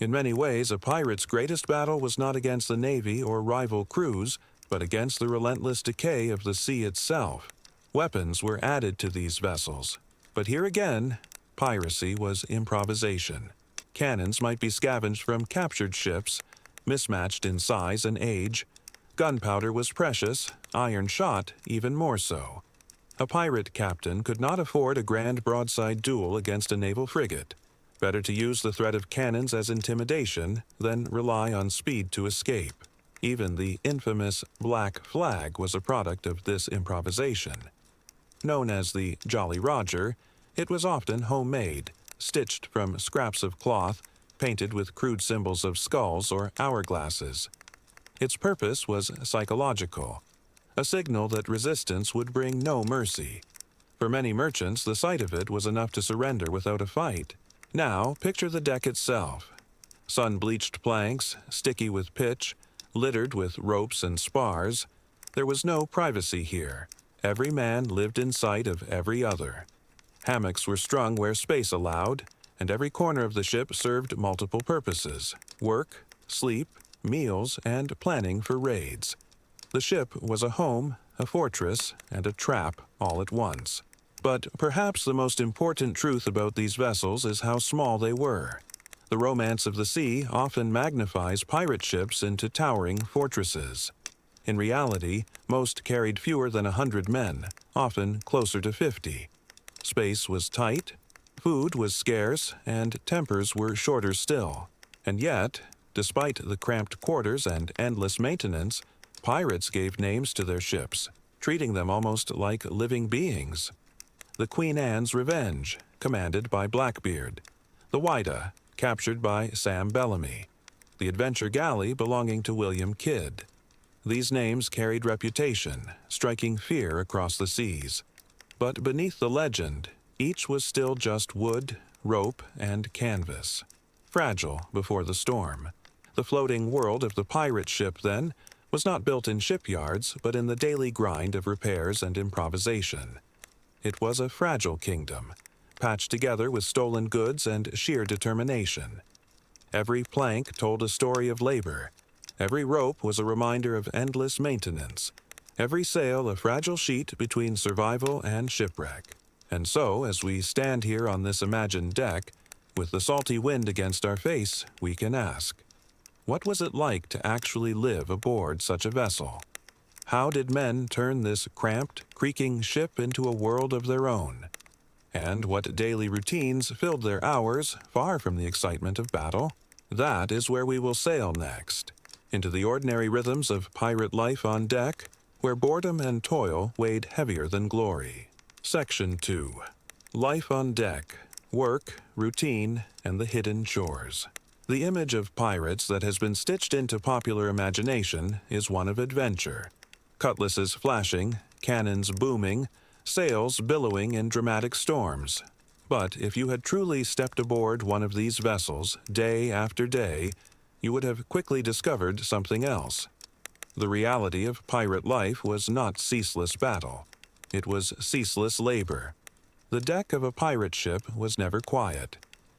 In many ways, a pirate's greatest battle was not against the Navy or rival crews, but against the relentless decay of the sea itself. Weapons were added to these vessels. But here again, piracy was improvisation. Cannons might be scavenged from captured ships, mismatched in size and age. Gunpowder was precious, iron shot even more so. A pirate captain could not afford a grand broadside duel against a naval frigate. Better to use the threat of cannons as intimidation than rely on speed to escape. Even the infamous Black Flag was a product of this improvisation. Known as the Jolly Roger, it was often homemade, stitched from scraps of cloth, painted with crude symbols of skulls or hourglasses. Its purpose was psychological, a signal that resistance would bring no mercy. For many merchants, the sight of it was enough to surrender without a fight. Now, picture the deck itself. Sun-bleached planks, sticky with pitch, littered with ropes and spars. There was no privacy here. Every man lived in sight of every other. Hammocks were strung where space allowed, and every corner of the ship served multiple purposes: work, sleep, meals, and planning for raids. The ship was a home, a fortress, and a trap all at once. But perhaps the most important truth about these vessels is how small they were. The romance of the sea often magnifies pirate ships into towering fortresses. In reality, most carried fewer than 100 men, often closer to 50. Space was tight, food was scarce, and tempers were shorter still. And yet, despite the cramped quarters and endless maintenance, pirates gave names to their ships, treating them almost like living beings. The Queen Anne's Revenge, commanded by Blackbeard. The Whydah, captured by Sam Bellamy. The Adventure Galley belonging to William Kidd. These names carried reputation, striking fear across the seas. But beneath the legend, each was still just wood, rope, and canvas. Fragile before the storm. The floating world of the pirate ship, then, was not built in shipyards, but in the daily grind of repairs and improvisation. It was a fragile kingdom, patched together with stolen goods and sheer determination. Every plank told a story of labor. Every rope was a reminder of endless maintenance. Every sail a fragile sheet between survival and shipwreck. And so, as we stand here on this imagined deck, with the salty wind against our face, we can ask, what was it like to actually live aboard such a vessel? How did men turn this cramped, creaking ship into a world of their own? And what daily routines filled their hours far from the excitement of battle? That is where we will sail next, into the ordinary rhythms of pirate life on deck, where boredom and toil weighed heavier than glory. Section 2. Life on deck, work, routine, and the hidden chores. The image of pirates that has been stitched into popular imagination is one of adventure. Cutlasses flashing, cannons booming, sails billowing in dramatic storms. But if you had truly stepped aboard one of these vessels day after day, you would have quickly discovered something else. The reality of pirate life was not ceaseless battle. It was ceaseless labor. The deck of a pirate ship was never quiet.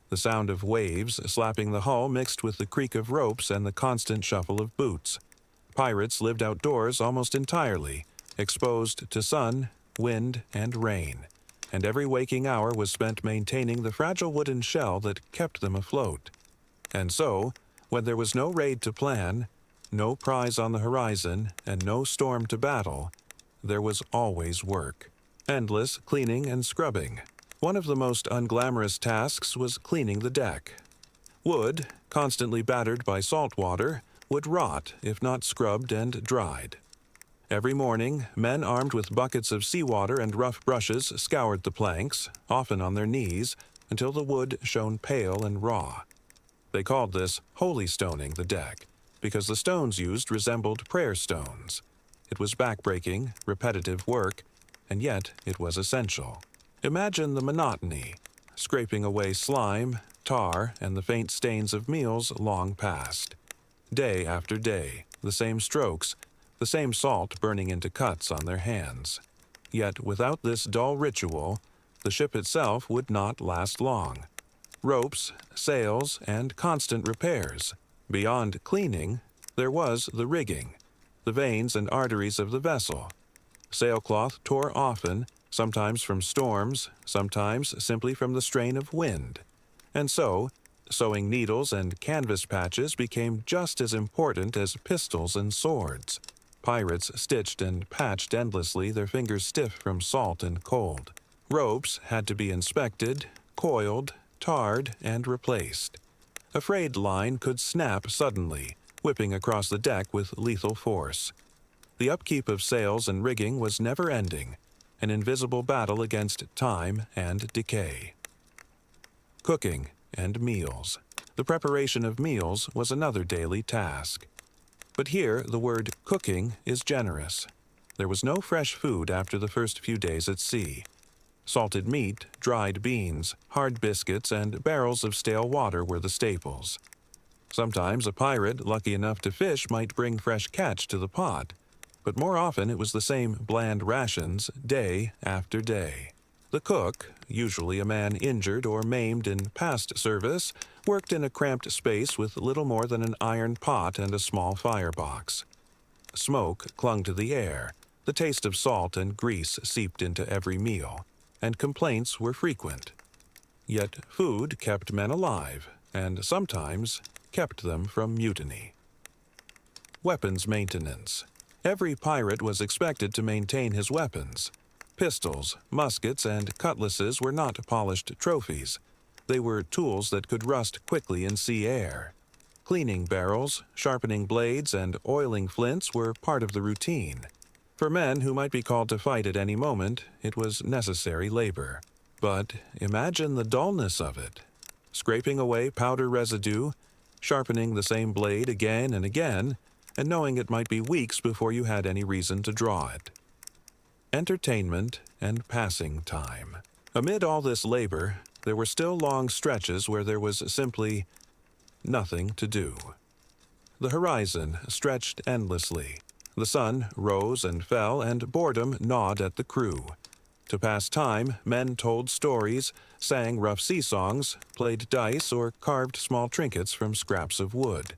The sound of waves slapping the hull mixed with the creak of ropes and the constant shuffle of boots. Pirates lived outdoors almost entirely, exposed to sun, wind, and rain, and every waking hour was spent maintaining the fragile wooden shell that kept them afloat. And so, when there was no raid to plan, no prize on the horizon, and no storm to battle, there was always work. Endless cleaning and scrubbing. One of the most unglamorous tasks was cleaning the deck. Wood, constantly battered by salt water, would rot if not scrubbed and dried. Every morning, men armed with buckets of seawater and rough brushes scoured the planks, often on their knees, until the wood shone pale and raw. They called this holy stoning the deck, because the stones used resembled prayer stones. It was backbreaking, repetitive work, and yet it was essential. Imagine the monotony, scraping away slime, tar, and the faint stains of meals long past. Day after day, the same strokes, the same salt burning into cuts on their hands. Yet without this dull ritual, the ship itself would not last long. Ropes, sails, and constant repairs. Beyond cleaning, there was the rigging, the veins and arteries of the vessel. Sailcloth tore often, sometimes from storms, sometimes simply from the strain of wind. And so, sewing needles and canvas patches became just as important as pistols and swords. Pirates stitched and patched endlessly, their fingers stiff from salt and cold. Ropes had to be inspected, coiled, tarred, and replaced. A frayed line could snap suddenly, whipping across the deck with lethal force. The upkeep of sails and rigging was never-ending, an invisible battle against time and decay. Cooking and meals. The preparation of meals was another daily task. But here the word cooking is generous. There was no fresh food after the first few days at sea. Salted meat, dried beans, hard biscuits, and barrels of stale water were the staples. Sometimes a pirate, lucky enough to fish, might bring fresh catch to the pot, but more often it was the same bland rations day after day. The cook, usually a man injured or maimed in past service, worked in a cramped space with little more than an iron pot and a small firebox. Smoke clung to the air, the taste of salt and grease seeped into every meal, and complaints were frequent. Yet food kept men alive, and sometimes kept them from mutiny. Weapons maintenance. Every pirate was expected to maintain his weapons. Pistols, muskets, and cutlasses were not polished trophies. They were tools that could rust quickly in sea air. Cleaning barrels, sharpening blades, and oiling flints were part of the routine. For men who might be called to fight at any moment, it was necessary labor. But imagine the dullness of it. Scraping away powder residue, sharpening the same blade again and again, and knowing it might be weeks before you had any reason to draw it. Entertainment and passing time. Amid all this labor, there were still long stretches where there was simply nothing to do. The horizon stretched endlessly. The sun rose and fell, and boredom gnawed at the crew. To pass time, men told stories, sang rough sea songs, played dice, or carved small trinkets from scraps of wood.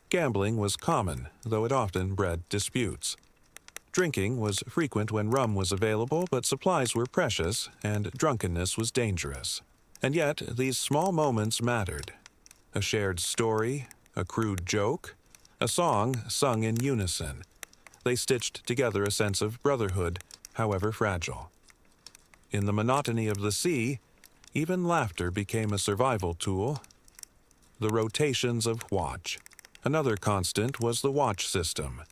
Gambling was common, though it often bred disputes. Drinking was frequent when rum was available, but supplies were precious, and drunkenness was dangerous. And yet, these small moments mattered. A shared story, a crude joke, a song sung in unison. They stitched together a sense of brotherhood, however fragile. In the monotony of the sea, even laughter became a survival tool. The rotations of watch. Another constant was the watch system.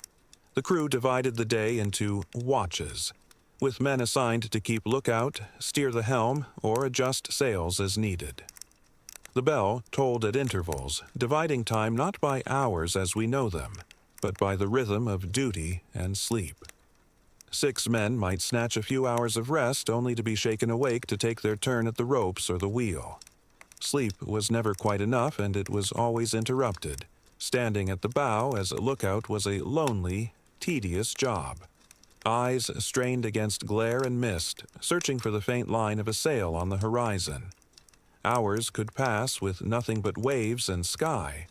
The crew divided the day into watches, with men assigned to keep lookout, steer the helm, or adjust sails as needed. The bell tolled at intervals, dividing time not by hours as we know them, but by the rhythm of duty and sleep. 6 men might snatch a few hours of rest only to be shaken awake to take their turn at the ropes or the wheel. Sleep was never quite enough, and it was always interrupted. Standing at the bow as a lookout was a lonely, tedious job. Eyes strained against glare and mist, searching for the faint line of a sail on the horizon. Hours could pass with nothing but waves and sky.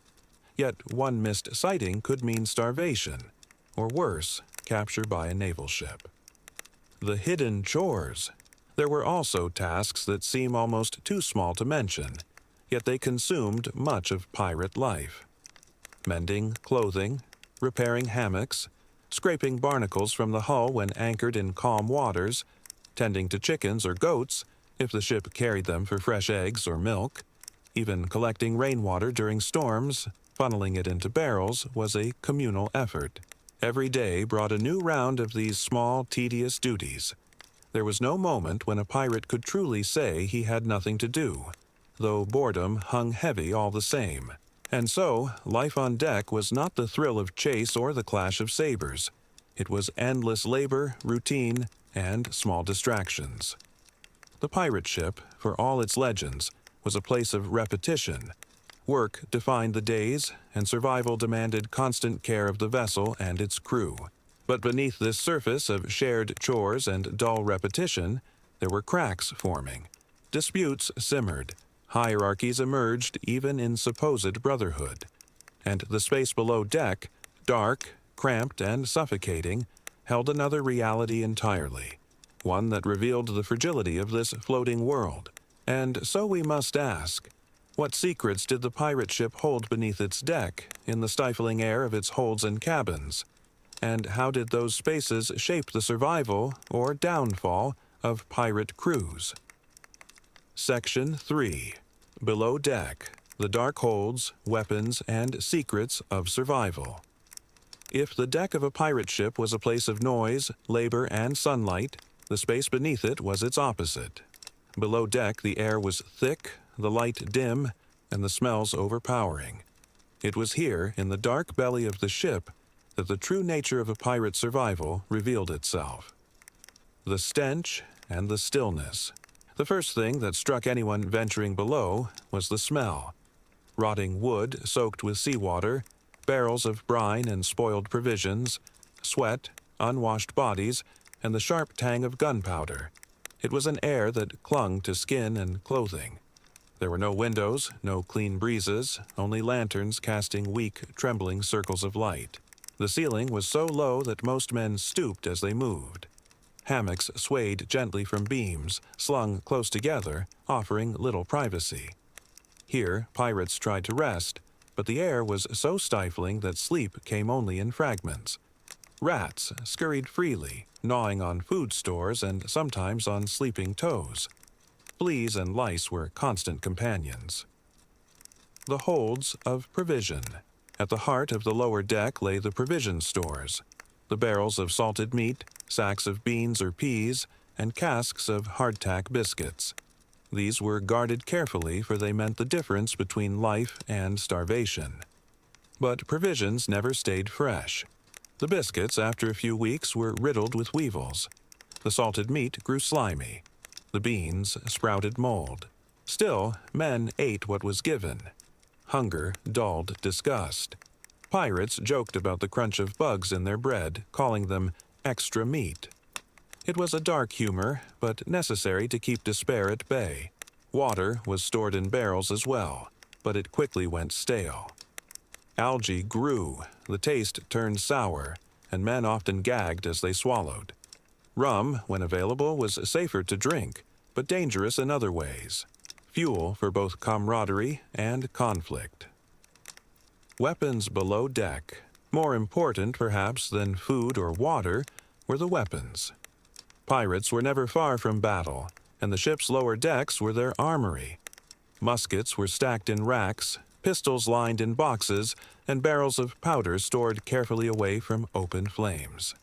Yet one missed sighting could mean starvation, or worse, capture by a naval ship. The hidden chores. There were also tasks that seem almost too small to mention, yet they consumed much of pirate life. Mending clothing, repairing hammocks, scraping barnacles from the hull when anchored in calm waters, tending to chickens or goats if the ship carried them for fresh eggs or milk. Even collecting rainwater during storms, funneling it into barrels, was a communal effort. Every day brought a new round of these small, tedious duties. There was no moment when a pirate could truly say he had nothing to do, though boredom hung heavy all the same. And so, life on deck was not the thrill of chase or the clash of sabers. It was endless labor, routine, and small distractions. The pirate ship, for all its legends, was a place of repetition. Work defined the days, and survival demanded constant care of the vessel and its crew. But beneath this surface of shared chores and dull repetition, there were cracks forming. Disputes simmered. Hierarchies emerged even in supposed brotherhood. And the space below deck, dark, cramped, and suffocating, held another reality entirely, one that revealed the fragility of this floating world. And so we must ask, what secrets did the pirate ship hold beneath its deck, in the stifling air of its holds and cabins? And how did those spaces shape the survival or downfall of pirate crews? Section 3. Below Deck: The Dark Holds, Weapons, and Secrets of Survival. If the deck of a pirate ship was a place of noise, labor, and sunlight, the space beneath it was its opposite. Below deck the air was thick, the light dim, and the smells overpowering. It was here, in the dark belly of the ship, that the true nature of a pirate's survival revealed itself. The stench and the stillness. The first thing that struck anyone venturing below was the smell. Rotting wood soaked with seawater, barrels of brine and spoiled provisions, sweat, unwashed bodies, and the sharp tang of gunpowder. It was an air that clung to skin and clothing. There were no windows, no clean breezes, only lanterns casting weak, trembling circles of light. The ceiling was so low that most men stooped as they moved. Hammocks swayed gently from beams, slung close together, offering little privacy. Here, pirates tried to rest, but the air was so stifling that sleep came only in fragments. Rats scurried freely, gnawing on food stores and sometimes on sleeping toes. Fleas and lice were constant companions. The holds of provision. At the heart of the lower deck lay the provision stores, the barrels of salted meat, sacks of beans or peas, and casks of hardtack biscuits. These were guarded carefully, for they meant the difference between life and starvation. But provisions never stayed fresh. The biscuits, after a few weeks, were riddled with weevils. The salted meat grew slimy. The beans sprouted mold. Still, men ate what was given. Hunger dulled disgust. Pirates joked about the crunch of bugs in their bread, calling them extra meat. It was a dark humor, but necessary to keep despair at bay. Water was stored in barrels as well, but it quickly went stale. Algae grew, the taste turned sour, and men often gagged as they swallowed. Rum, when available, was safer to drink, but dangerous in other ways. Fuel for both camaraderie and conflict. Weapons below deck. More important, perhaps, than food or water, were the weapons. Pirates were never far from battle, and the ship's lower decks were their armory. Muskets were stacked in racks, pistols lined in boxes, and barrels of powder stored carefully away from open flames.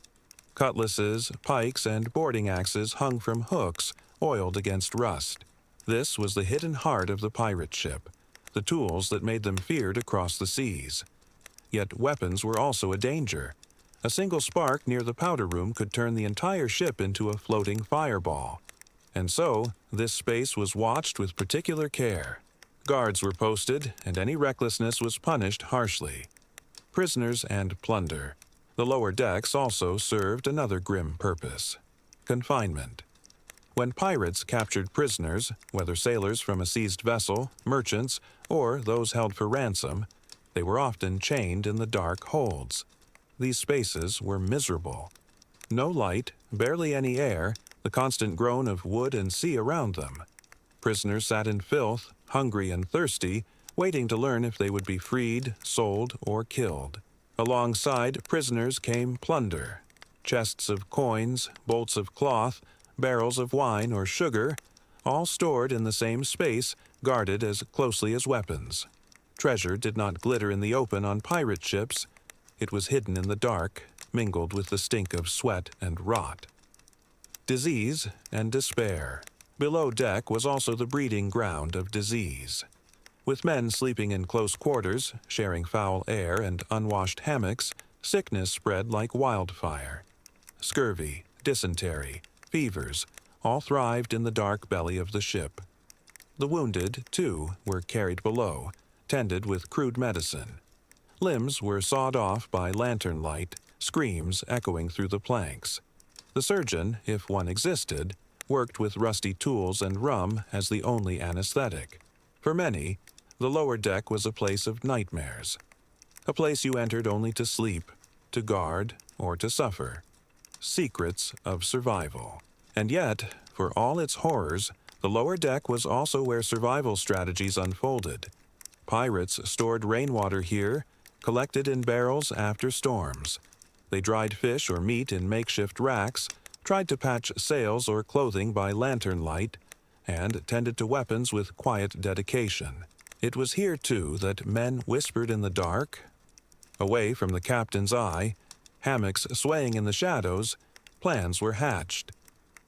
Cutlasses, pikes, and boarding axes hung from hooks, oiled against rust. This was the hidden heart of the pirate ship, the tools that made them feared across the seas. Yet weapons were also a danger. A single spark near the powder room could turn the entire ship into a floating fireball. And so, this space was watched with particular care. Guards were posted, and any recklessness was punished harshly. Prisoners and plunder. The lower decks also served another grim purpose: confinement. When pirates captured prisoners, whether sailors from a seized vessel, merchants, or those held for ransom, they were often chained in the dark holds. These spaces were miserable. No light, barely any air, the constant groan of wood and sea around them. Prisoners sat in filth, hungry and thirsty, waiting to learn if they would be freed, sold, or killed. Alongside prisoners came plunder. Chests of coins, bolts of cloth, barrels of wine or sugar, all stored in the same space, guarded as closely as weapons. Treasure did not glitter in the open on pirate ships. It was hidden in the dark, mingled with the stink of sweat and rot. Disease and despair. Below deck was also the breeding ground of disease. With men sleeping in close quarters, sharing foul air and unwashed hammocks, sickness spread like wildfire. Scurvy, dysentery, fevers, all thrived in the dark belly of the ship. The wounded, too, were carried below, tended with crude medicine. Limbs were sawed off by lantern light, screams echoing through the planks. The surgeon, if one existed, worked with rusty tools and rum as the only anesthetic. For many, the lower deck was a place of nightmares, a place you entered only to sleep, to guard, or to suffer. Secrets of survival. And yet, for all its horrors, the lower deck was also where survival strategies unfolded. Pirates stored rainwater here, collected in barrels after storms. They dried fish or meat in makeshift racks, tried to patch sails or clothing by lantern light, and tended to weapons with quiet dedication. It was here, too, that men whispered in the dark. Away from the captain's eye, hammocks swaying in the shadows, plans were hatched.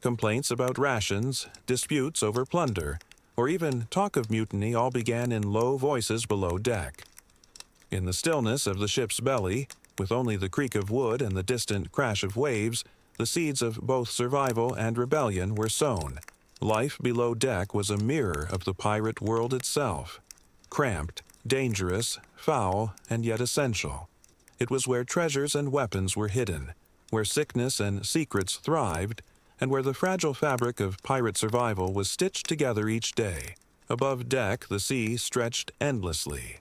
Complaints about rations, disputes over plunder, or even talk of mutiny all began in low voices below deck. In the stillness of the ship's belly, with only the creak of wood and the distant crash of waves, the seeds of both survival and rebellion were sown. Life below deck was a mirror of the pirate world itself. Cramped, dangerous, foul, and yet essential. It was where treasures and weapons were hidden, where sickness and secrets thrived, and where the fragile fabric of pirate survival was stitched together each day. Above deck, the sea stretched endlessly.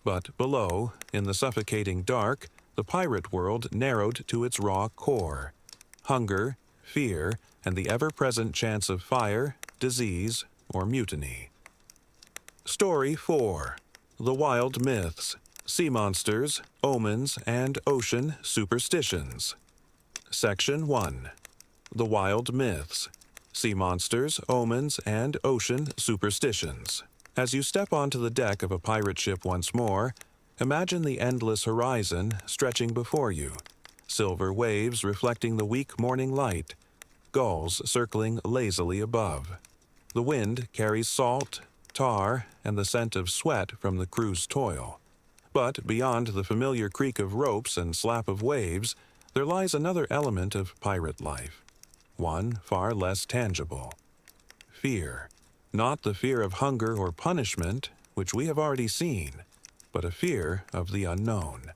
But below, in the suffocating dark, the pirate world narrowed to its raw core. Hunger, fear, and the ever-present chance of fire, disease, or mutiny. Story 4. The Wild Myths. Sea Monsters, Omens, and Ocean Superstitions. Section 1. The Wild Myths. Sea Monsters, Omens, and Ocean Superstitions. As you step onto the deck of a pirate ship once more, imagine the endless horizon stretching before you. Silver waves reflecting the weak morning light, gulls circling lazily above. The wind carries salt, tar, and the scent of sweat from the crew's toil. But beyond the familiar creak of ropes and slap of waves, there lies another element of pirate life, one far less tangible. Fear. Not the fear of hunger or punishment, which we have already seen, but a fear of the unknown.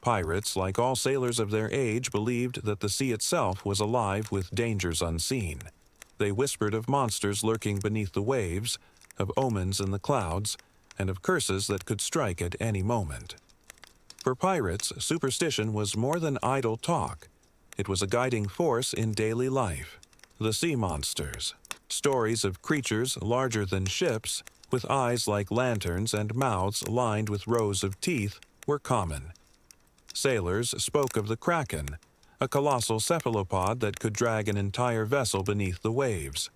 Pirates, like all sailors of their age, believed that the sea itself was alive with dangers unseen. They whispered of monsters lurking beneath the waves, of omens in the clouds, and of curses that could strike at any moment. For pirates, superstition was more than idle talk. It was a guiding force in daily life. The sea monsters, stories of creatures larger than ships, with eyes like lanterns and mouths lined with rows of teeth, were common. Sailors spoke of the kraken, a colossal cephalopod that could drag an entire vessel beneath the waves.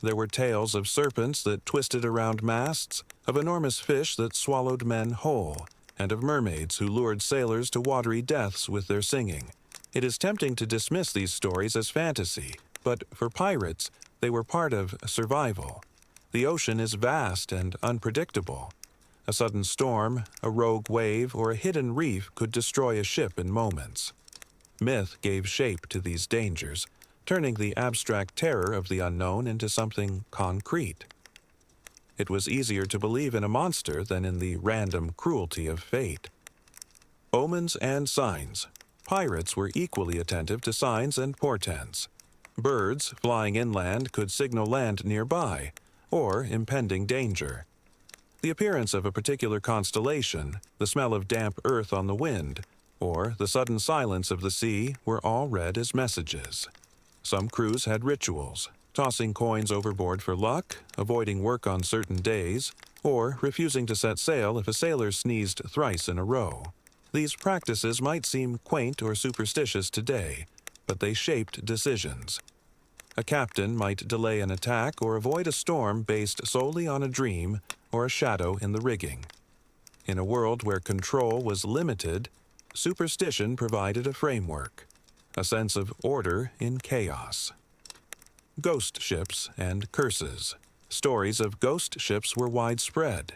There were tales of serpents that twisted around masts, of enormous fish that swallowed men whole, and of mermaids who lured sailors to watery deaths with their singing. It is tempting to dismiss these stories as fantasy, but for pirates, they were part of survival. The ocean is vast and unpredictable. A sudden storm, a rogue wave, or a hidden reef could destroy a ship in moments. Myth gave shape to these dangers, turning the abstract terror of the unknown into something concrete. It was easier to believe in a monster than in the random cruelty of fate. Omens and signs. Pirates were equally attentive to signs and portents. Birds flying inland could signal land nearby, or impending danger. The appearance of a particular constellation, the smell of damp earth on the wind, or the sudden silence of the sea were all read as messages. Some crews had rituals, tossing coins overboard for luck, avoiding work on certain days, or refusing to set sail if a sailor sneezed thrice in a row. These practices might seem quaint or superstitious today, but they shaped decisions. A captain might delay an attack or avoid a storm based solely on a dream or a shadow in the rigging. In a world where control was limited, superstition provided a framework, a sense of order in chaos. Ghost ships and curses. Stories of ghost ships were widespread.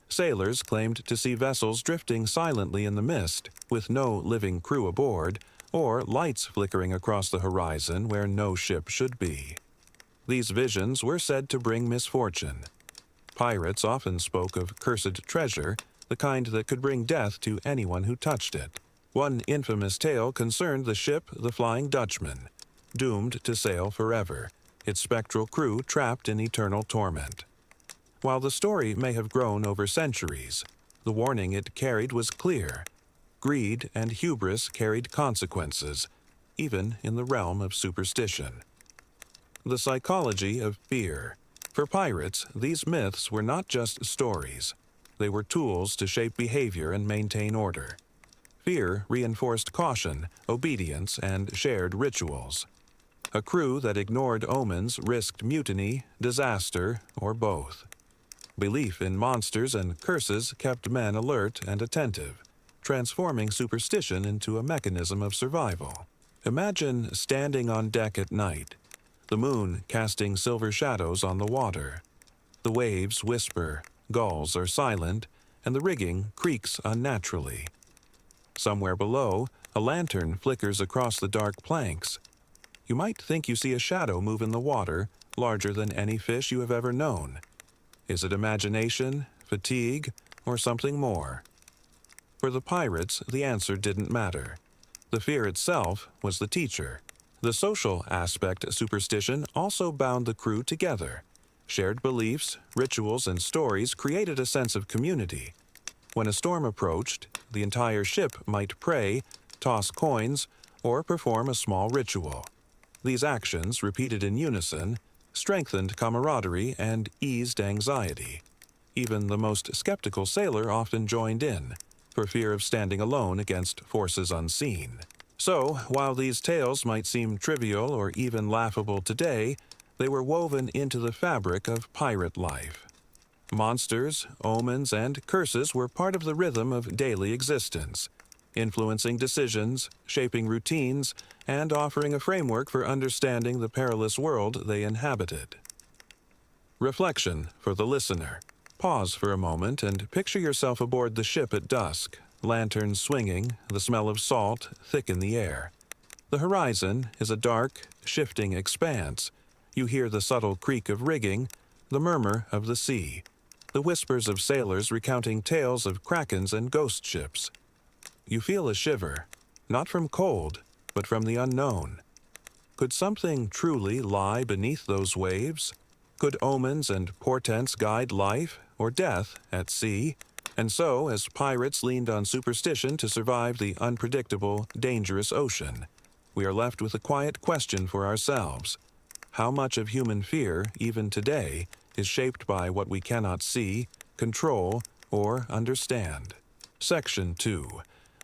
Sailors claimed to see vessels drifting silently in the mist, with no living crew aboard, or lights flickering across the horizon where no ship should be. These visions were said to bring misfortune. Pirates often spoke of cursed treasure, the kind that could bring death to anyone who touched it. One infamous tale concerned the ship the Flying Dutchman, doomed to sail forever, its spectral crew trapped in eternal torment. While the story may have grown over centuries, the warning it carried was clear. Greed and hubris carried consequences, even in the realm of superstition. The psychology of fear. For pirates, these myths were not just stories. They were tools to shape behavior and maintain order. Fear reinforced caution, obedience, and shared rituals. A crew that ignored omens risked mutiny, disaster, or both. Belief in monsters and curses kept men alert and attentive, transforming superstition into a mechanism of survival. Imagine standing on deck at night, the moon casting silver shadows on the water. The waves whisper, gulls are silent, and the rigging creaks unnaturally. Somewhere below, a lantern flickers across the dark planks. You might think you see a shadow move in the water, larger than any fish you have ever known. Is it imagination, fatigue, or something more? For the pirates, the answer didn't matter. The fear itself was the teacher. The social aspect superstition also bound the crew together. Shared beliefs, rituals, and stories created a sense of community. When a storm approached, the entire ship might pray, toss coins, or perform a small ritual. These actions, repeated in unison, strengthened camaraderie and eased anxiety. Even the most skeptical sailor often joined in, for fear of standing alone against forces unseen. So, while these tales might seem trivial or even laughable today, they were woven into the fabric of pirate life. Monsters, omens, and curses were part of the rhythm of daily existence, influencing decisions, shaping routines, and offering a framework for understanding the perilous world they inhabited. Reflection for the listener. Pause for a moment and picture yourself aboard the ship at dusk, lanterns swinging, the smell of salt thick in the air. The horizon is a dark, shifting expanse. You hear the subtle creak of rigging, the murmur of the sea, the whispers of sailors recounting tales of krakens and ghost ships. You feel a shiver, not from cold, but from the unknown. Could something truly lie beneath those waves? Could omens and portents guide life or death at sea? And so, as pirates leaned on superstition to survive the unpredictable, dangerous ocean, we are left with a quiet question for ourselves. How much of human fear, even today, is shaped by what we cannot see, control, or understand? Section 2.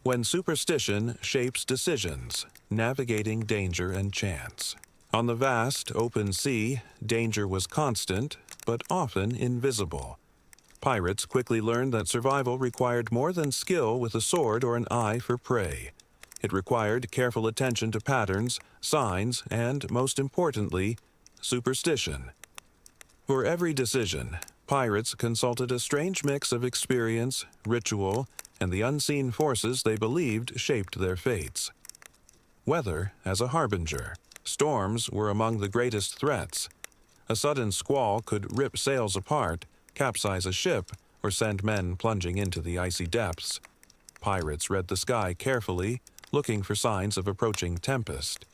When superstition shapes decisions, navigating danger and chance. On the vast, open sea, danger was constant, but often invisible. Pirates quickly learned that survival required more than skill with a sword or an eye for prey. It required careful attention to patterns, signs, and, most importantly, superstition. For every decision, pirates consulted a strange mix of experience, ritual, and the unseen forces they believed shaped their fates. Weather as a harbinger. Storms were among the greatest threats. A sudden squall could rip sails apart, capsize a ship, or send men plunging into the icy depths. Pirates read the sky carefully, looking for signs of approaching tempest.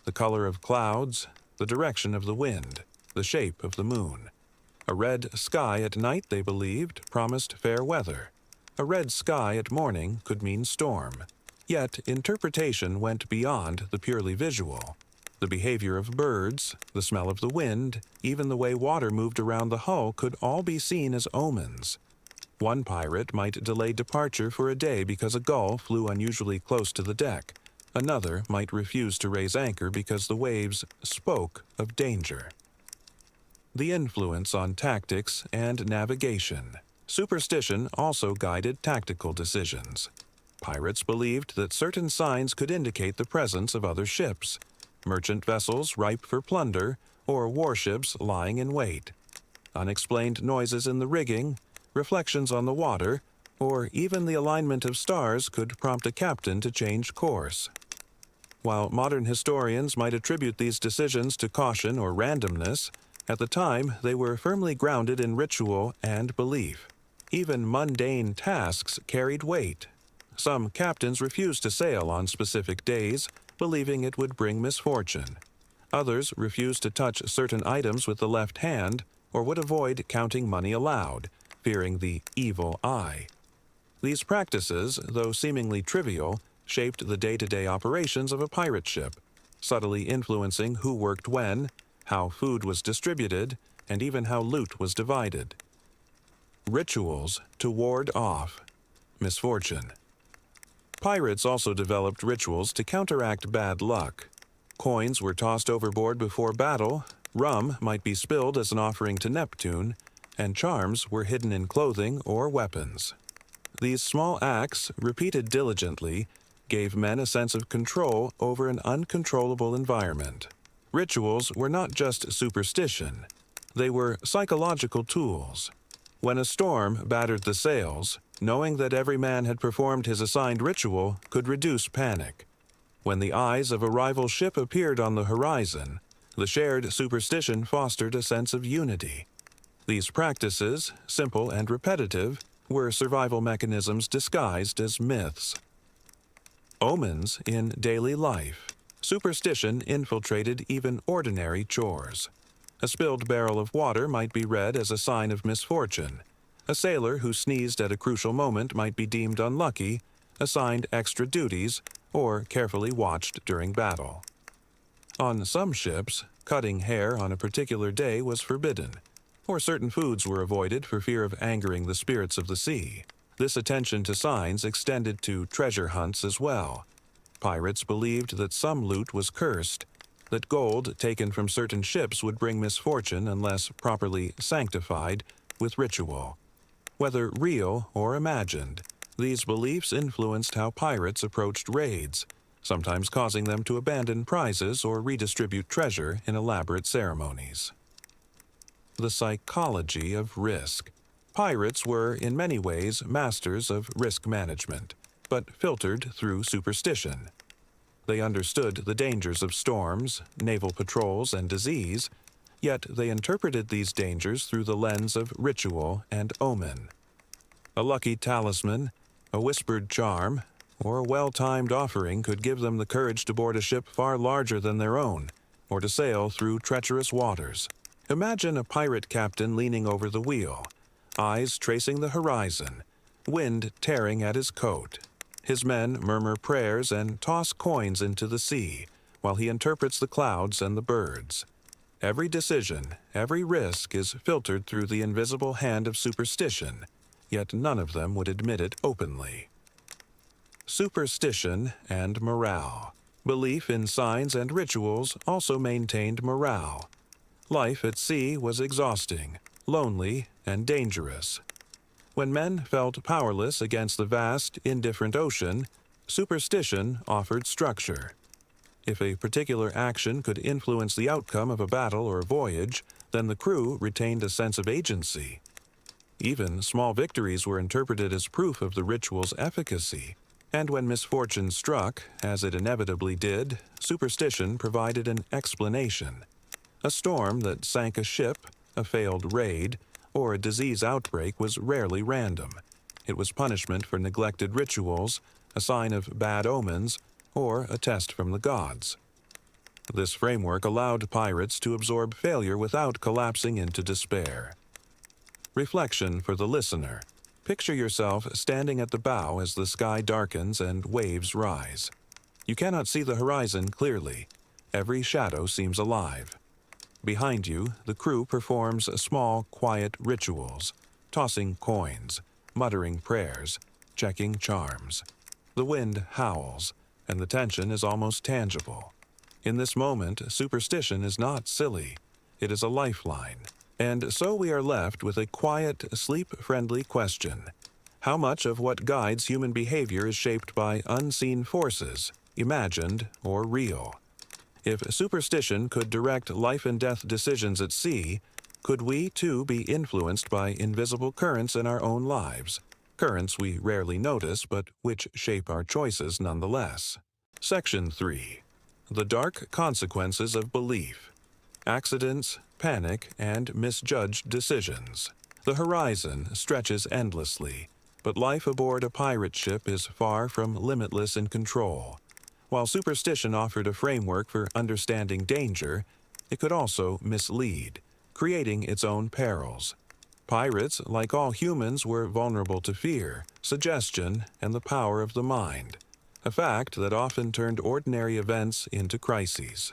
The color of clouds, the direction of the wind, the shape of the moon. A red sky at night, they believed, promised fair weather. A red sky at morning could mean storm. Yet interpretation went beyond the purely visual. The behavior of birds, the smell of the wind, even the way water moved around the hull could all be seen as omens. One pirate might delay departure for a day because a gull flew unusually close to the deck. Another might refuse to raise anchor because the waves spoke of danger. The influence on tactics and navigation. Superstition also guided tactical decisions. Pirates believed that certain signs could indicate the presence of other ships, merchant vessels ripe for plunder, or warships lying in wait. Unexplained noises in the rigging, reflections on the water, or even the alignment of stars could prompt a captain to change course. While modern historians might attribute these decisions to caution or randomness, at the time they were firmly grounded in ritual and belief. Even mundane tasks carried weight. Some captains refused to sail on specific days, believing it would bring misfortune. Others refused to touch certain items with the left hand or would avoid counting money aloud, fearing the evil eye. These practices, though seemingly trivial, shaped the day-to-day operations of a pirate ship, subtly influencing who worked when, how food was distributed, and even how loot was divided. Rituals to ward off misfortune. Pirates also developed rituals to counteract bad luck. Coins were tossed overboard before battle, rum might be spilled as an offering to Neptune, and charms were hidden in clothing or weapons. These small acts, repeated diligently, gave men a sense of control over an uncontrollable environment. Rituals were not just superstition. They were psychological tools. When a storm battered the sails, knowing that every man had performed his assigned ritual could reduce panic. When the eyes of a rival ship appeared on the horizon, the shared superstition fostered a sense of unity. These practices, simple and repetitive, were survival mechanisms disguised as myths. Omens in daily life. Superstition infiltrated even ordinary chores. A spilled barrel of water might be read as a sign of misfortune. A sailor who sneezed at a crucial moment might be deemed unlucky, assigned extra duties, or carefully watched during battle. On some ships, cutting hair on a particular day was forbidden, or certain foods were avoided for fear of angering the spirits of the sea. This attention to signs extended to treasure hunts as well. Pirates believed that some loot was cursed, that gold taken from certain ships would bring misfortune unless properly sanctified with ritual. Whether real or imagined, these beliefs influenced how pirates approached raids, sometimes causing them to abandon prizes or redistribute treasure in elaborate ceremonies. The psychology of risk. Pirates were, in many ways, masters of risk management, but filtered through superstition. They understood the dangers of storms, naval patrols, and disease, yet they interpreted these dangers through the lens of ritual and omen. A lucky talisman, a whispered charm, or a well-timed offering could give them the courage to board a ship far larger than their own, or to sail through treacherous waters. Imagine a pirate captain leaning over the wheel, eyes tracing the horizon, wind tearing at his coat. His men murmur prayers and toss coins into the sea, while he interprets the clouds and the birds. Every decision, every risk is filtered through the invisible hand of superstition, yet none of them would admit it openly. Superstition and morale. Belief in signs and rituals also maintained morale. Life at sea was exhausting, lonely, and dangerous. When men felt powerless against the vast, indifferent ocean, superstition offered structure. If a particular action could influence the outcome of a battle or voyage, then the crew retained a sense of agency. Even small victories were interpreted as proof of the ritual's efficacy, and when misfortune struck, as it inevitably did, superstition provided an explanation. A storm that sank a ship, a failed raid, or a disease outbreak was rarely random. It was punishment for neglected rituals, a sign of bad omens, or a test from the gods. This framework allowed pirates to absorb failure without collapsing into despair. Reflection for the listener. Picture yourself standing at the bow as the sky darkens and waves rise. You cannot see the horizon clearly. Every shadow seems alive. Behind you, the crew performs small, quiet rituals, tossing coins, muttering prayers, checking charms. The wind howls, and the tension is almost tangible. In this moment, superstition is not silly. It is a lifeline. And so we are left with a quiet, sleep-friendly question. How much of what guides human behavior is shaped by unseen forces, imagined or real? If superstition could direct life and death decisions at sea, could we too be influenced by invisible currents in our own lives? Currents we rarely notice, but which shape our choices nonetheless. Section 3. The dark consequences of belief. Accidents, panic, and misjudged decisions. The horizon stretches endlessly, but life aboard a pirate ship is far from limitless in control. While superstition offered a framework for understanding danger, it could also mislead, creating its own perils. Pirates, like all humans, were vulnerable to fear, suggestion, and the power of the mind, a fact that often turned ordinary events into crises.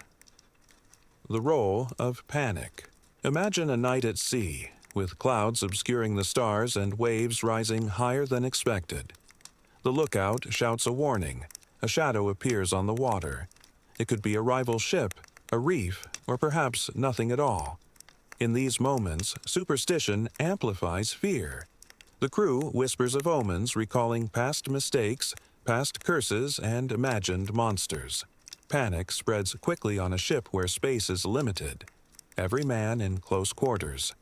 The role of panic. Imagine a night at sea, with clouds obscuring the stars and waves rising higher than expected. The lookout shouts a warning. A shadow appears on the water. It could be a rival ship, a reef, or perhaps nothing at all. In these moments, superstition amplifies fear. The crew whispers of omens, recalling past mistakes, past curses, and imagined monsters. Panic spreads quickly on a ship where space is limited. Every man in close quarters.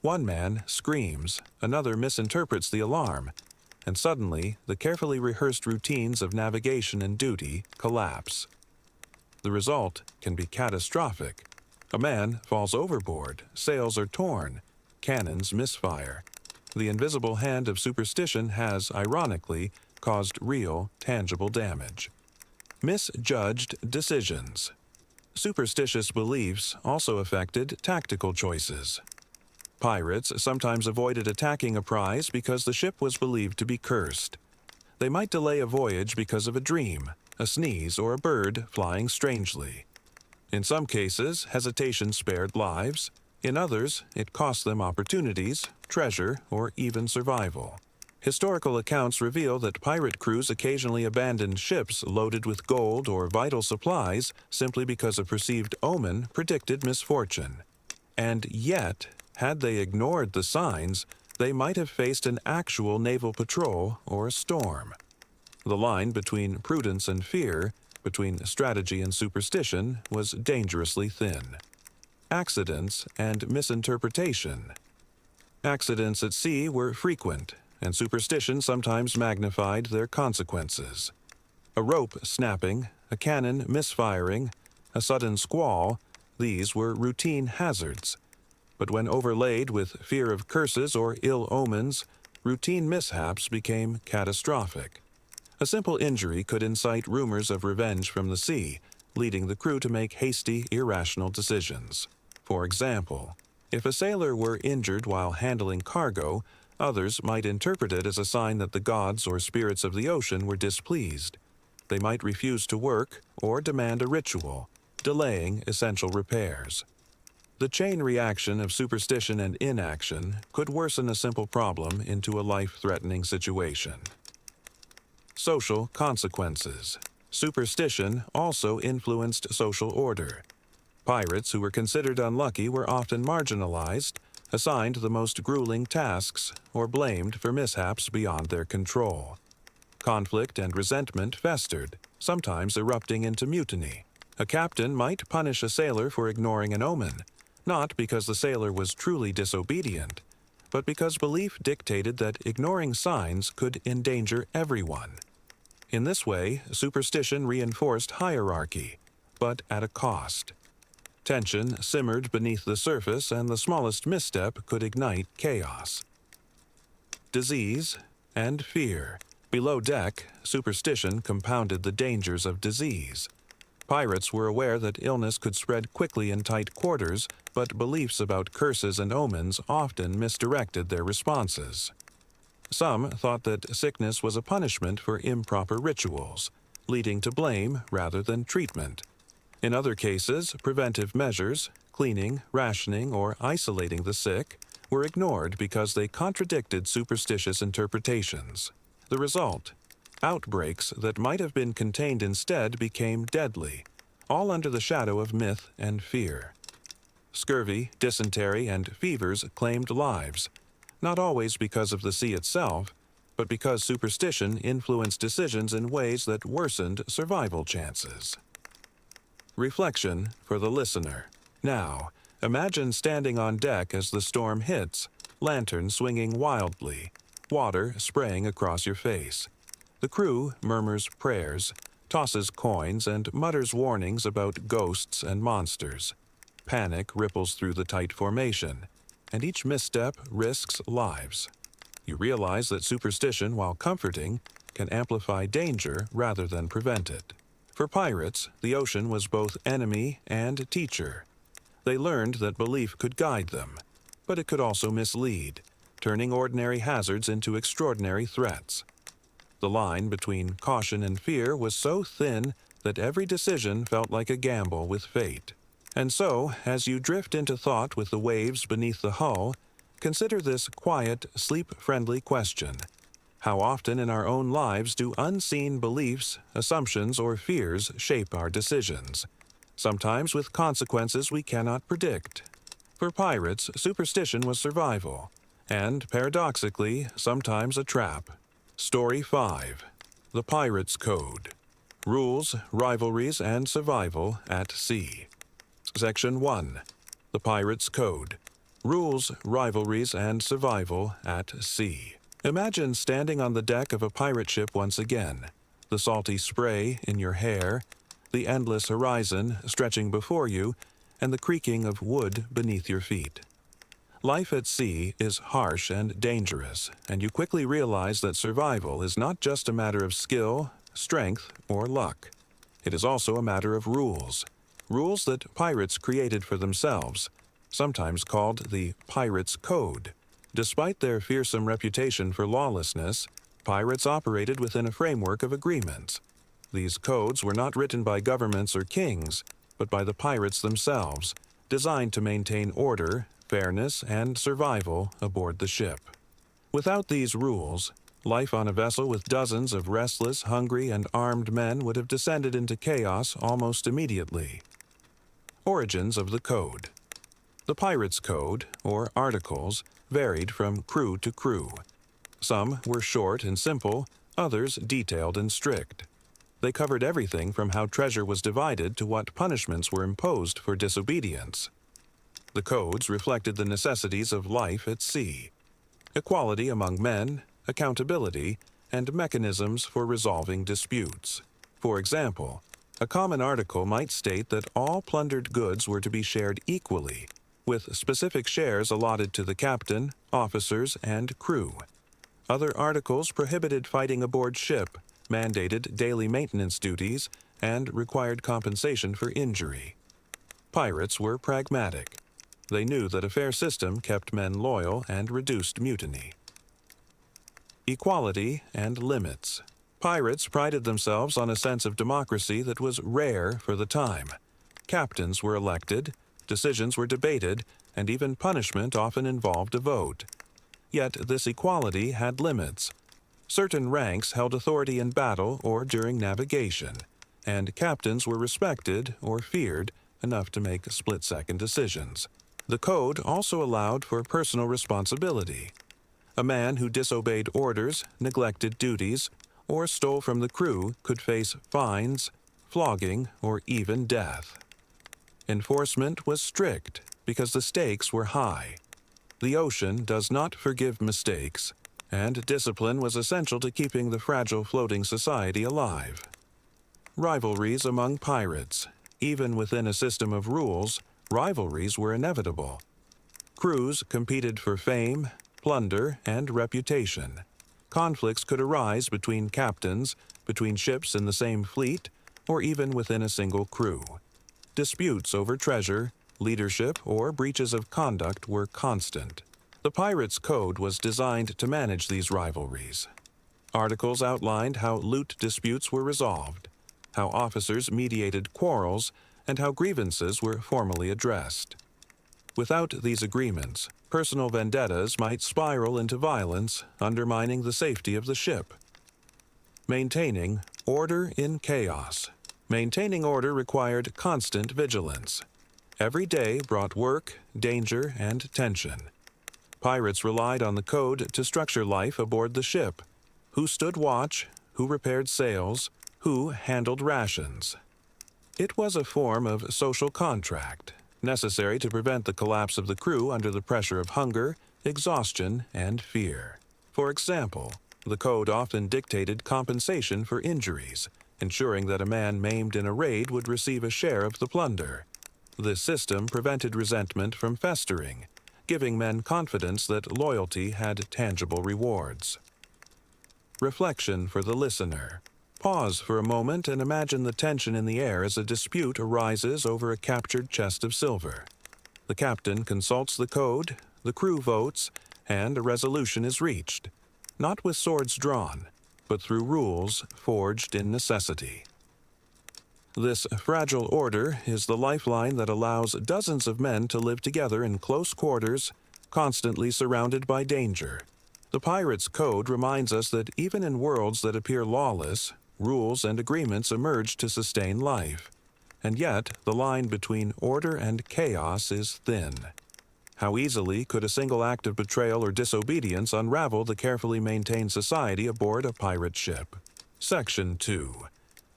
One man screams, another misinterprets the alarm, and suddenly the carefully rehearsed routines of navigation and duty collapse. The result can be catastrophic. A man falls overboard, sails are torn, cannons misfire. The invisible hand of superstition has, ironically, caused real, tangible damage. Misjudged decisions. Superstitious beliefs also affected tactical choices. Pirates sometimes avoided attacking a prize because the ship was believed to be cursed. They might delay a voyage because of a dream, a sneeze, or a bird flying strangely. In some cases, hesitation spared lives. In others, it cost them opportunities, treasure, or even survival. Historical accounts reveal that pirate crews occasionally abandoned ships loaded with gold or vital supplies simply because a perceived omen predicted misfortune. And yet, had they ignored the signs, they might have faced an actual naval patrol or a storm. The line between prudence and fear, between strategy and superstition, was dangerously thin. Accidents and misinterpretation. Accidents at sea were frequent, and superstition sometimes magnified their consequences. A rope snapping, a cannon misfiring, a sudden squall, these were routine hazards. But when overlaid with fear of curses or ill omens, routine mishaps became catastrophic. A simple injury could incite rumors of revenge from the sea, leading the crew to make hasty, irrational decisions. For example, if a sailor were injured while handling cargo, others might interpret it as a sign that the gods or spirits of the ocean were displeased. They might refuse to work or demand a ritual, delaying essential repairs. The chain reaction of superstition and inaction could worsen a simple problem into a life-threatening situation. Social consequences. Superstition also influenced social order. Pirates who were considered unlucky were often marginalized, assigned the most grueling tasks, or blamed for mishaps beyond their control. Conflict and resentment festered, sometimes erupting into mutiny. A captain might punish a sailor for ignoring an omen, not because the sailor was truly disobedient, but because belief dictated that ignoring signs could endanger everyone. In this way, superstition reinforced hierarchy, but at a cost. Tension simmered beneath the surface, and the smallest misstep could ignite chaos. Disease and fear. Below deck, superstition compounded the dangers of disease. Pirates were aware that illness could spread quickly in tight quarters, but beliefs about curses and omens often misdirected their responses. Some thought that sickness was a punishment for improper rituals, leading to blame rather than treatment. In other cases, preventive measures, cleaning, rationing, or isolating the sick, were ignored because they contradicted superstitious interpretations. The result: outbreaks that might have been contained instead became deadly, all under the shadow of myth and fear. Scurvy, dysentery, and fevers claimed lives, not always because of the sea itself, but because superstition influenced decisions in ways that worsened survival chances. Reflection for the listener. Now, imagine standing on deck as the storm hits, lantern swinging wildly, water spraying across your face. The crew murmurs prayers, tosses coins, and mutters warnings about ghosts and monsters. Panic ripples through the tight formation, and each misstep risks lives. You realize that superstition, while comforting, can amplify danger rather than prevent it. For pirates, the ocean was both enemy and teacher. They learned that belief could guide them, but it could also mislead, turning ordinary hazards into extraordinary threats. The line between caution and fear was so thin that every decision felt like a gamble with fate. And so, as you drift into thought with the waves beneath the hull, consider this quiet, sleep-friendly question. How often in our own lives do unseen beliefs, assumptions, or fears shape our decisions? Sometimes with consequences we cannot predict. For pirates, superstition was survival, and, paradoxically, sometimes a trap. Story 5. The Pirate's Code. Rules, Rivalries, and Survival at Sea. Section 1. The Pirate's Code. Rules, Rivalries, and Survival at Sea. Imagine standing on the deck of a pirate ship once again, the salty spray in your hair, the endless horizon stretching before you, and the creaking of wood beneath your feet. Life at sea is harsh and dangerous, and you quickly realize that survival is not just a matter of skill, strength, or luck. It is also a matter of rules. Rules that pirates created for themselves, sometimes called the Pirate's Code. Despite their fearsome reputation for lawlessness, pirates operated within a framework of agreements. These codes were not written by governments or kings, but by the pirates themselves, designed to maintain order, fairness, and survival aboard the ship. Without these rules, life on a vessel with dozens of restless, hungry, and armed men would have descended into chaos almost immediately. Origins of the Code. The Pirate's Code, or Articles, varied from crew to crew. Some were short and simple, others detailed and strict. They covered everything from how treasure was divided to what punishments were imposed for disobedience. The codes reflected the necessities of life at sea: equality among men, accountability, and mechanisms for resolving disputes. For example, a common article might state that all plundered goods were to be shared equally, with specific shares allotted to the captain, officers, and crew. Other articles prohibited fighting aboard ship, mandated daily maintenance duties, and required compensation for injury. Pirates were pragmatic. They knew that a fair system kept men loyal and reduced mutiny. Equality and limits. Pirates prided themselves on a sense of democracy that was rare for the time. Captains were elected, decisions were debated, and even punishment often involved a vote. Yet this equality had limits. Certain ranks held authority in battle or during navigation, and captains were respected or feared enough to make split-second decisions. The code also allowed for personal responsibility. A man who disobeyed orders, neglected duties, or stole from the crew could face fines, flogging, or even death. Enforcement was strict because the stakes were high. The ocean does not forgive mistakes, and discipline was essential to keeping the fragile floating society alive. Rivalries among pirates. Even within a system of rules, rivalries were inevitable. Crews competed for fame, plunder, and reputation. Conflicts could arise between captains, between ships in the same fleet, or even within a single crew. Disputes over treasure, leadership, or breaches of conduct were constant. The Pirates' Code was designed to manage these rivalries. Articles outlined how loot disputes were resolved, how officers mediated quarrels, and how grievances were formally addressed. Without these agreements, personal vendettas might spiral into violence, undermining the safety of the ship. Maintaining order in chaos. Maintaining order required constant vigilance. Every day brought work, danger, and tension. Pirates relied on the code to structure life aboard the ship. Who stood watch, who repaired sails, who handled rations. It was a form of social contract, necessary to prevent the collapse of the crew under the pressure of hunger, exhaustion, and fear. For example, the code often dictated compensation for injuries, ensuring that a man maimed in a raid would receive a share of the plunder. This system prevented resentment from festering, giving men confidence that loyalty had tangible rewards. Reflection for the listener. Pause for a moment and imagine the tension in the air as a dispute arises over a captured chest of silver. The captain consults the code, the crew votes, and a resolution is reached, not with swords drawn, but through rules forged in necessity. This fragile order is the lifeline that allows dozens of men to live together in close quarters, constantly surrounded by danger. The Pirates' Code reminds us that even in worlds that appear lawless, rules and agreements emerge to sustain life. And yet, the line between order and chaos is thin. How easily could a single act of betrayal or disobedience unravel the carefully maintained society aboard a pirate ship? Section 2.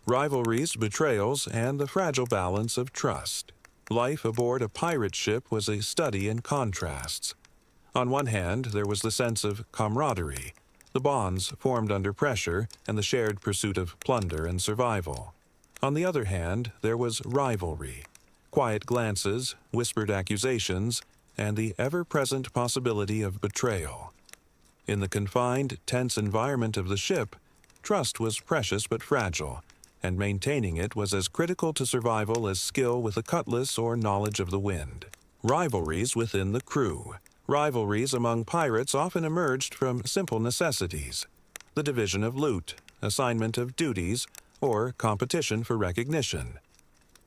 Rivalries, betrayals, and the fragile balance of trust. Life aboard a pirate ship was a study in contrasts. On one hand, there was the sense of camaraderie, the bonds formed under pressure, and the shared pursuit of plunder and survival. On the other hand, there was rivalry, quiet glances, whispered accusations, and the ever-present possibility of betrayal. In the confined, tense environment of the ship, trust was precious but fragile, and maintaining it was as critical to survival as skill with a cutlass or knowledge of the wind. Rivalries within the crew. Rivalries among pirates often emerged from simple necessities: the division of loot, assignment of duties, or competition for recognition.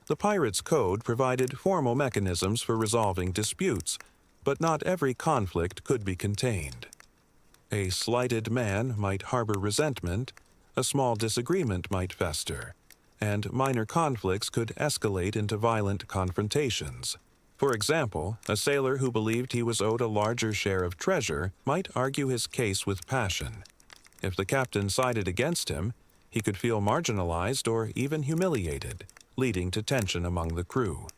The Pirates' Code provided formal mechanisms for resolving disputes, but not every conflict could be contained. A slighted man might harbor resentment, a small disagreement might fester, and minor conflicts could escalate into violent confrontations. For example, a sailor who believed he was owed a larger share of treasure might argue his case with passion. If the captain sided against him, he could feel marginalized or even humiliated, leading to tension among the crew.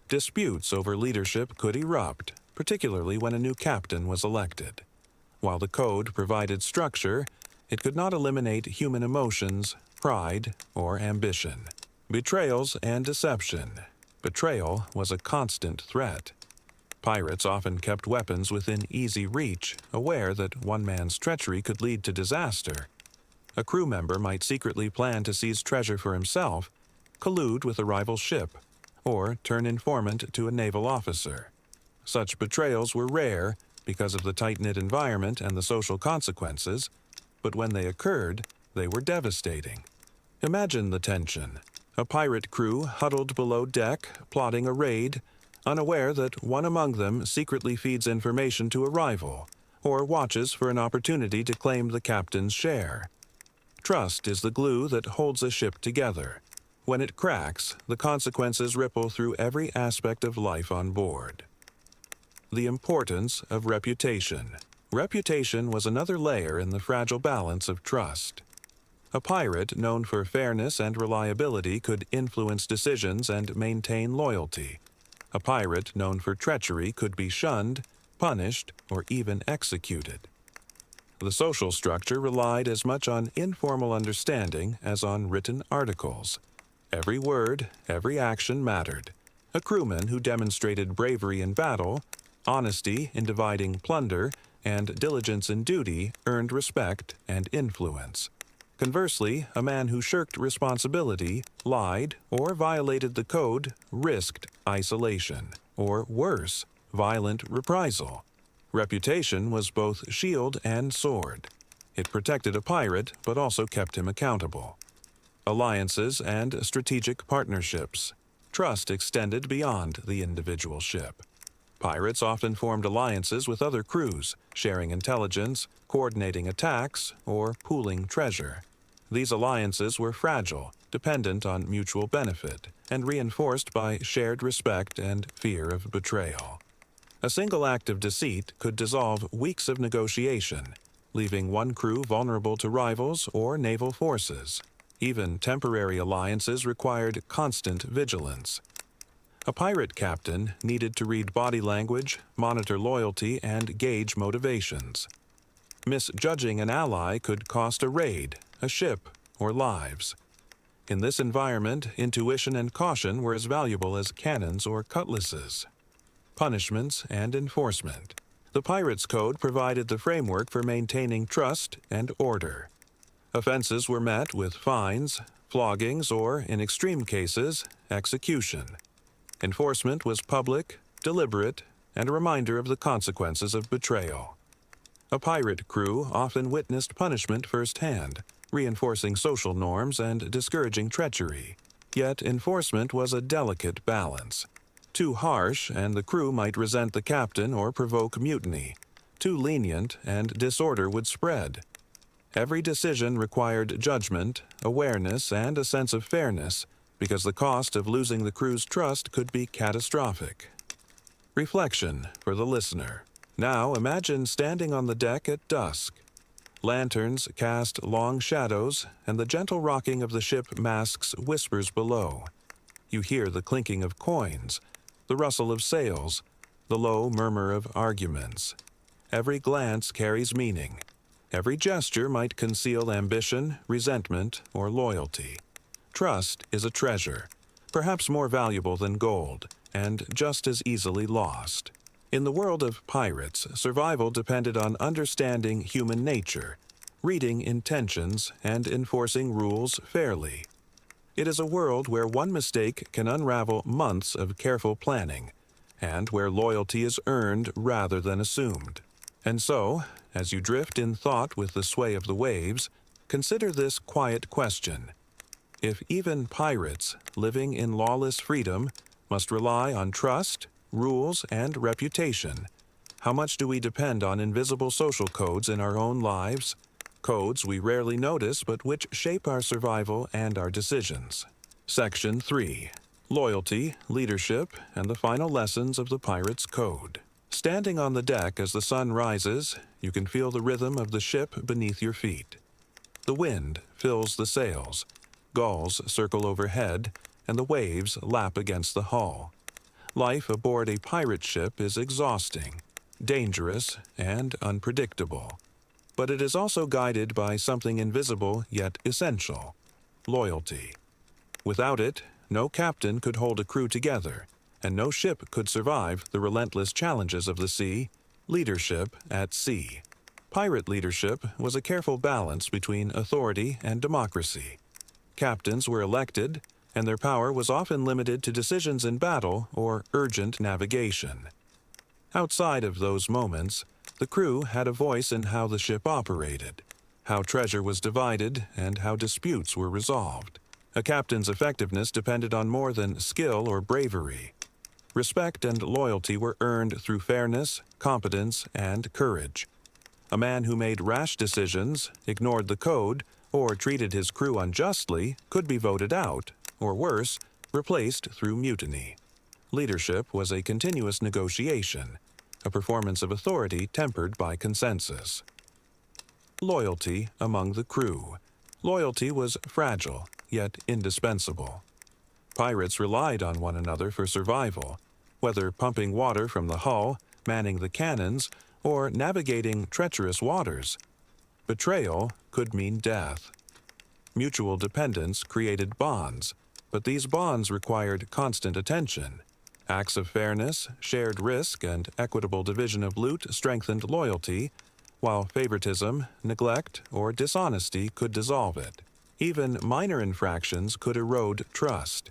Disputes over leadership could erupt, particularly when a new captain was elected. While the code provided structure, it could not eliminate human emotions, pride, or ambition. Betrayals and deception. Betrayal was a constant threat. Pirates often kept weapons within easy reach, aware that one man's treachery could lead to disaster. A crew member might secretly plan to seize treasure for himself, collude with a rival ship, or turn informant to a naval officer. Such betrayals were rare because of the tight-knit environment and the social consequences, but when they occurred, they were devastating. Imagine the tension. A pirate crew huddled below deck, plotting a raid, unaware that one among them secretly feeds information to a rival, or watches for an opportunity to claim the captain's share. Trust is the glue that holds a ship together. When it cracks, the consequences ripple through every aspect of life on board. The importance of reputation. Reputation was another layer in the fragile balance of trust. A pirate known for fairness and reliability could influence decisions and maintain loyalty. A pirate known for treachery could be shunned, punished, or even executed. The social structure relied as much on informal understanding as on written articles. Every word, every action mattered. A crewman who demonstrated bravery in battle, honesty in dividing plunder, and diligence in duty earned respect and influence. Conversely, a man who shirked responsibility, lied, or violated the code risked isolation, or worse, violent reprisal. Reputation was both shield and sword. It protected a pirate, but also kept him accountable. Alliances and strategic partnerships. Trust extended beyond the individual ship. Pirates often formed alliances with other crews, sharing intelligence, coordinating attacks, or pooling treasure. These alliances were fragile, dependent on mutual benefit, and reinforced by shared respect and fear of betrayal. A single act of deceit could dissolve weeks of negotiation, leaving one crew vulnerable to rivals or naval forces. Even temporary alliances required constant vigilance. A pirate captain needed to read body language, monitor loyalty, and gauge motivations. Misjudging an ally could cost a raid, a ship, or lives. In this environment, intuition and caution were as valuable as cannons or cutlasses. Punishments and enforcement. The Pirates' Code provided the framework for maintaining trust and order. Offenses were met with fines, floggings, or, in extreme cases, execution. Enforcement was public, deliberate, and a reminder of the consequences of betrayal. A pirate crew often witnessed punishment firsthand, reinforcing social norms and discouraging treachery. Yet enforcement was a delicate balance. Too harsh, and the crew might resent the captain or provoke mutiny. Too lenient, and disorder would spread. Every decision required judgment, awareness, and a sense of fairness, because the cost of losing the crew's trust could be catastrophic. Reflection for the listener. Now imagine standing on the deck at dusk. Lanterns cast long shadows, and the gentle rocking of the ship masks whispers below. You hear the clinking of coins, the rustle of sails, the low murmur of arguments. Every glance carries meaning. Every gesture might conceal ambition, resentment, or loyalty. Trust is a treasure, perhaps more valuable than gold, and just as easily lost. In the world of pirates, survival depended on understanding human nature, reading intentions, and enforcing rules fairly. It is a world where one mistake can unravel months of careful planning, and where loyalty is earned rather than assumed. And so, as you drift in thought with the sway of the waves, consider this quiet question. If even pirates, living in lawless freedom, must rely on trust, rules, and reputation, how much do we depend on invisible social codes in our own lives? Codes we rarely notice but which shape our survival and our decisions. Section 3. Loyalty, Leadership, and the Final Lessons of the Pirate's Code. Standing on the deck as the sun rises, you can feel the rhythm of the ship beneath your feet. The wind fills the sails, gulls circle overhead, and the waves lap against the hull. Life aboard a pirate ship is exhausting, dangerous, and unpredictable. But it is also guided by something invisible yet essential: loyalty. Without it, no captain could hold a crew together, and no ship could survive the relentless challenges of the sea. Leadership at sea. Pirate leadership was a careful balance between authority and democracy. Captains were elected, and their power was often limited to decisions in battle or urgent navigation. Outside of those moments, the crew had a voice in how the ship operated, how treasure was divided, and how disputes were resolved. A captain's effectiveness depended on more than skill or bravery. Respect and loyalty were earned through fairness, competence, and courage. A man who made rash decisions, ignored the code, or treated his crew unjustly could be voted out, or worse, replaced through mutiny. Leadership was a continuous negotiation, a performance of authority tempered by consensus. Loyalty among the crew. Loyalty was fragile, yet indispensable. Pirates relied on one another for survival, whether pumping water from the hull, manning the cannons, or navigating treacherous waters. Betrayal could mean death. Mutual dependence created bonds, but these bonds required constant attention. Acts of fairness, shared risk, and equitable division of loot strengthened loyalty, while favoritism, neglect, or dishonesty could dissolve it. Even minor infractions could erode trust.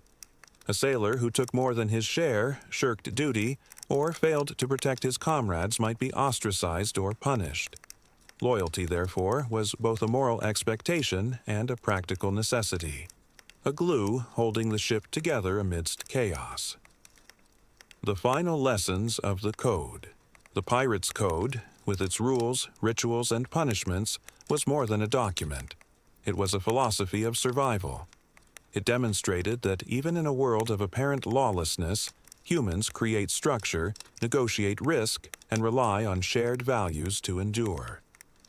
A sailor who took more than his share, shirked duty, or failed to protect his comrades might be ostracized or punished. Loyalty, therefore, was both a moral expectation and a practical necessity, a glue holding the ship together amidst chaos. The final lessons of the Code. The Pirate's Code, with its rules, rituals, and punishments, was more than a document. It was a philosophy of survival. It demonstrated that even in a world of apparent lawlessness, humans create structure, negotiate risk, and rely on shared values to endure.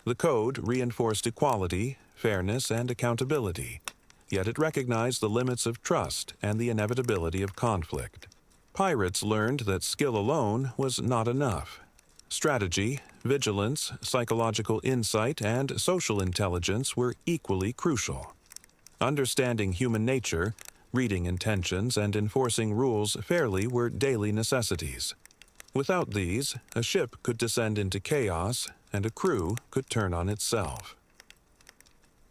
The Code reinforced equality, fairness, and accountability, yet it recognized the limits of trust and the inevitability of conflict. Pirates learned that skill alone was not enough. Strategy, vigilance, psychological insight, and social intelligence were equally crucial. Understanding human nature, reading intentions, and enforcing rules fairly were daily necessities. Without these, a ship could descend into chaos, and a crew could turn on itself.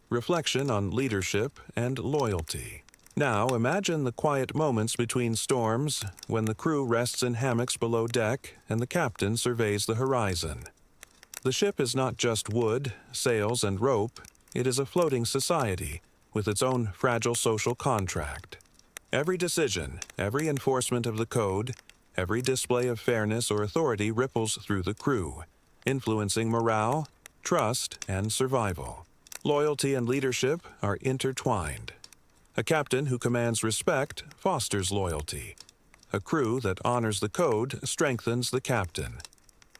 Reflection on leadership and loyalty. Now imagine the quiet moments between storms, when the crew rests in hammocks below deck and the captain surveys the horizon. The ship is not just wood, sails, and rope. It is a floating society, with its own fragile social contract. Every decision, every enforcement of the code, every display of fairness or authority ripples through the crew, influencing morale, trust, and survival. Loyalty and leadership are intertwined. A captain who commands respect fosters loyalty. A crew that honors the code strengthens the captain.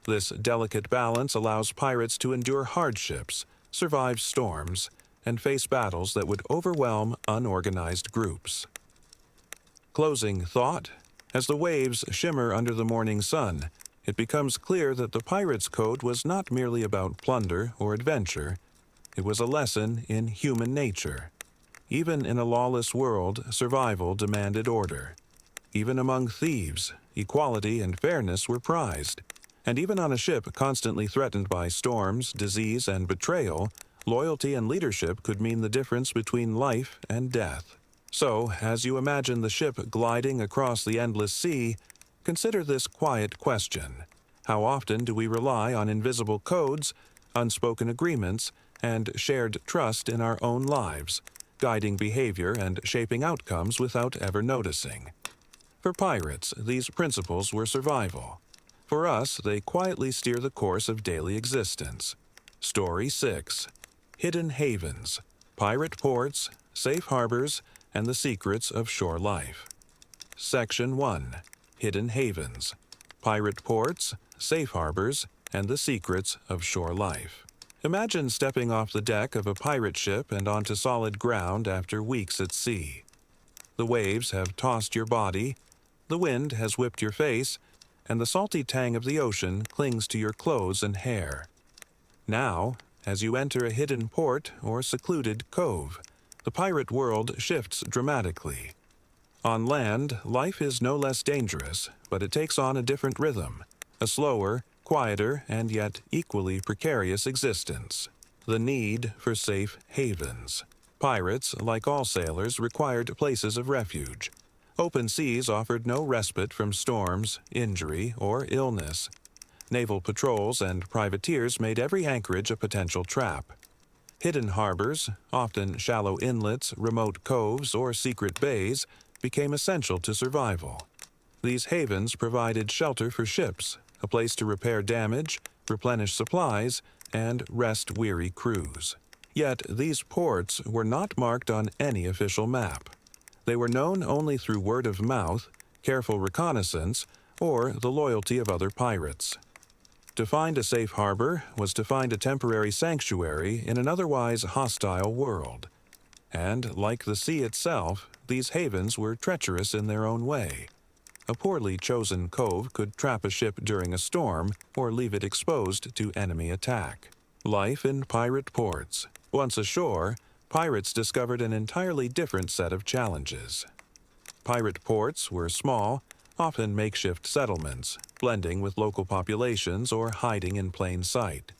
This delicate balance allows pirates to endure hardships, survive storms, and face battles that would overwhelm unorganized groups. Closing thought. As the waves shimmer under the morning sun, it becomes clear that the Pirates' Code was not merely about plunder or adventure. It was a lesson in human nature. Even in a lawless world, survival demanded order. Even among thieves, equality and fairness were prized. And even on a ship constantly threatened by storms, disease, and betrayal, loyalty and leadership could mean the difference between life and death. So, as you imagine the ship gliding across the endless sea, consider this quiet question. How often do we rely on invisible codes, unspoken agreements, and shared trust in our own lives, guiding behavior and shaping outcomes without ever noticing? For pirates, these principles were survival. For us, they quietly steer the course of daily existence. Story 6. Hidden Havens, Pirate Ports, Safe Harbors, and the Secrets of Shore Life. Section 1. Hidden Havens, Pirate Ports, Safe Harbors, and the Secrets of Shore Life. Imagine stepping off the deck of a pirate ship and onto solid ground after weeks at sea. The waves have tossed your body, the wind has whipped your face, and the salty tang of the ocean clings to your clothes and hair. Now, as you enter a hidden port or secluded cove, the pirate world shifts dramatically. On land, life is no less dangerous, but it takes on a different rhythm, a slower, quieter and yet equally precarious existence. The need for safe havens. Pirates, like all sailors, required places of refuge. Open seas offered no respite from storms, injury, or illness. Naval patrols and privateers made every anchorage a potential trap. Hidden harbors, often shallow inlets, remote coves, or secret bays, became essential to survival. These havens provided shelter for ships, a place to repair damage, replenish supplies, and rest weary crews. Yet these ports were not marked on any official map. They were known only through word of mouth, careful reconnaissance, or the loyalty of other pirates. To find a safe harbor was to find a temporary sanctuary in an otherwise hostile world. And, like the sea itself, these havens were treacherous in their own way. A poorly chosen cove could trap a ship during a storm or leave it exposed to enemy attack. Life in pirate ports. Once ashore, pirates discovered an entirely different set of challenges. Pirate ports were small, often makeshift settlements, blending with local populations or hiding in plain sight.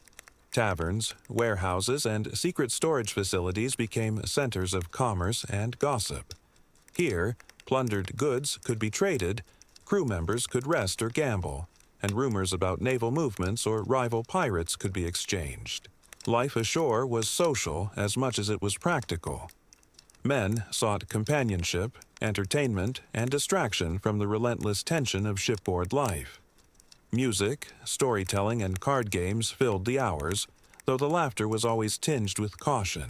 Taverns, warehouses, and secret storage facilities became centers of commerce and gossip. Here, plundered goods could be traded, crew members could rest or gamble, and rumors about naval movements or rival pirates could be exchanged. Life ashore was social as much as it was practical. Men sought companionship, entertainment, and distraction from the relentless tension of shipboard life. Music, storytelling, and card games filled the hours, though the laughter was always tinged with caution.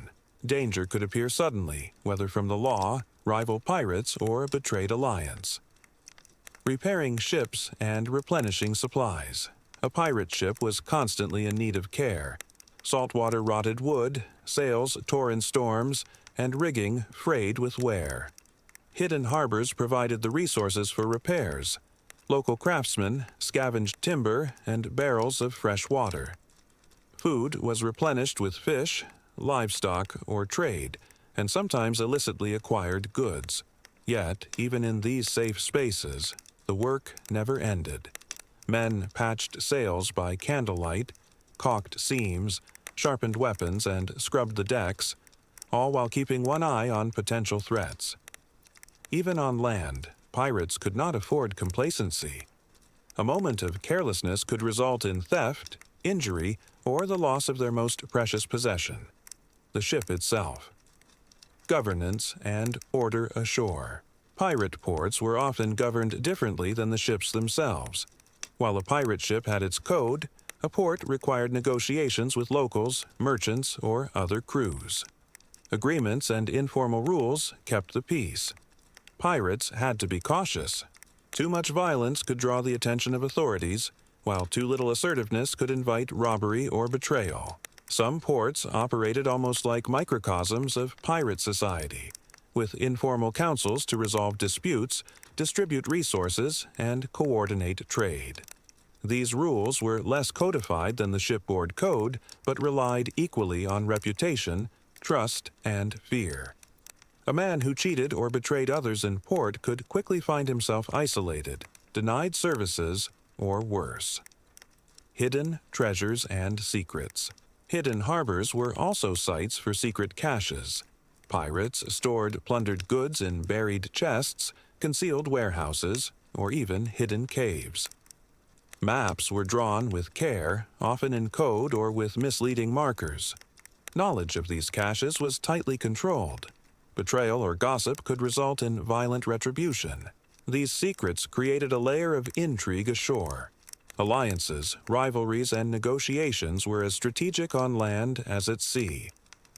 Danger could appear suddenly, whether from the law, rival pirates, or a betrayed alliance. Repairing ships and replenishing supplies. A pirate ship was constantly in need of care. Saltwater rotted wood, sails tore in storms, and rigging frayed with wear. Hidden harbors provided the resources for repairs. Local craftsmen scavenged timber and barrels of fresh water. Food was replenished with fish, livestock, or trade, and sometimes illicitly acquired goods. Yet, even in these safe spaces, the work never ended. Men patched sails by candlelight, caulked seams, sharpened weapons, and scrubbed the decks, all while keeping one eye on potential threats. Even on land, pirates could not afford complacency. A moment of carelessness could result in theft, injury, or the loss of their most precious possession, the ship itself. Governance and order ashore. Pirate ports were often governed differently than the ships themselves. While a pirate ship had its code, a port required negotiations with locals, merchants, or other crews. Agreements and informal rules kept the peace. Pirates had to be cautious. Too much violence could draw the attention of authorities, while too little assertiveness could invite robbery or betrayal. Some ports operated almost like microcosms of pirate society, with informal councils to resolve disputes, distribute resources, and coordinate trade. These rules were less codified than the shipboard code, but relied equally on reputation, trust, and fear. A man who cheated or betrayed others in port could quickly find himself isolated, denied services, or worse. Hidden treasures and secrets. Hidden harbors were also sites for secret caches. Pirates stored plundered goods in buried chests, concealed warehouses, or even hidden caves. Maps were drawn with care, often in code or with misleading markers. Knowledge of these caches was tightly controlled. Betrayal or gossip could result in violent retribution. These secrets created a layer of intrigue ashore. Alliances, rivalries, and negotiations were as strategic on land as at sea.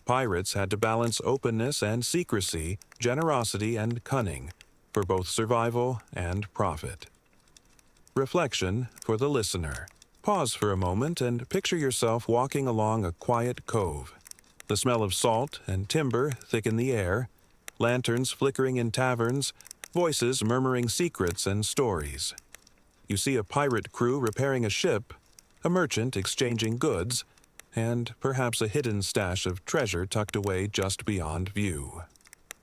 Pirates had to balance openness and secrecy, generosity and cunning, for both survival and profit. Reflection for the listener. Pause for a moment and picture yourself walking along a quiet cove. The smell of salt and timber thicken the air, lanterns flickering in taverns, voices murmuring secrets and stories. You see a pirate crew repairing a ship, a merchant exchanging goods, and perhaps a hidden stash of treasure tucked away just beyond view.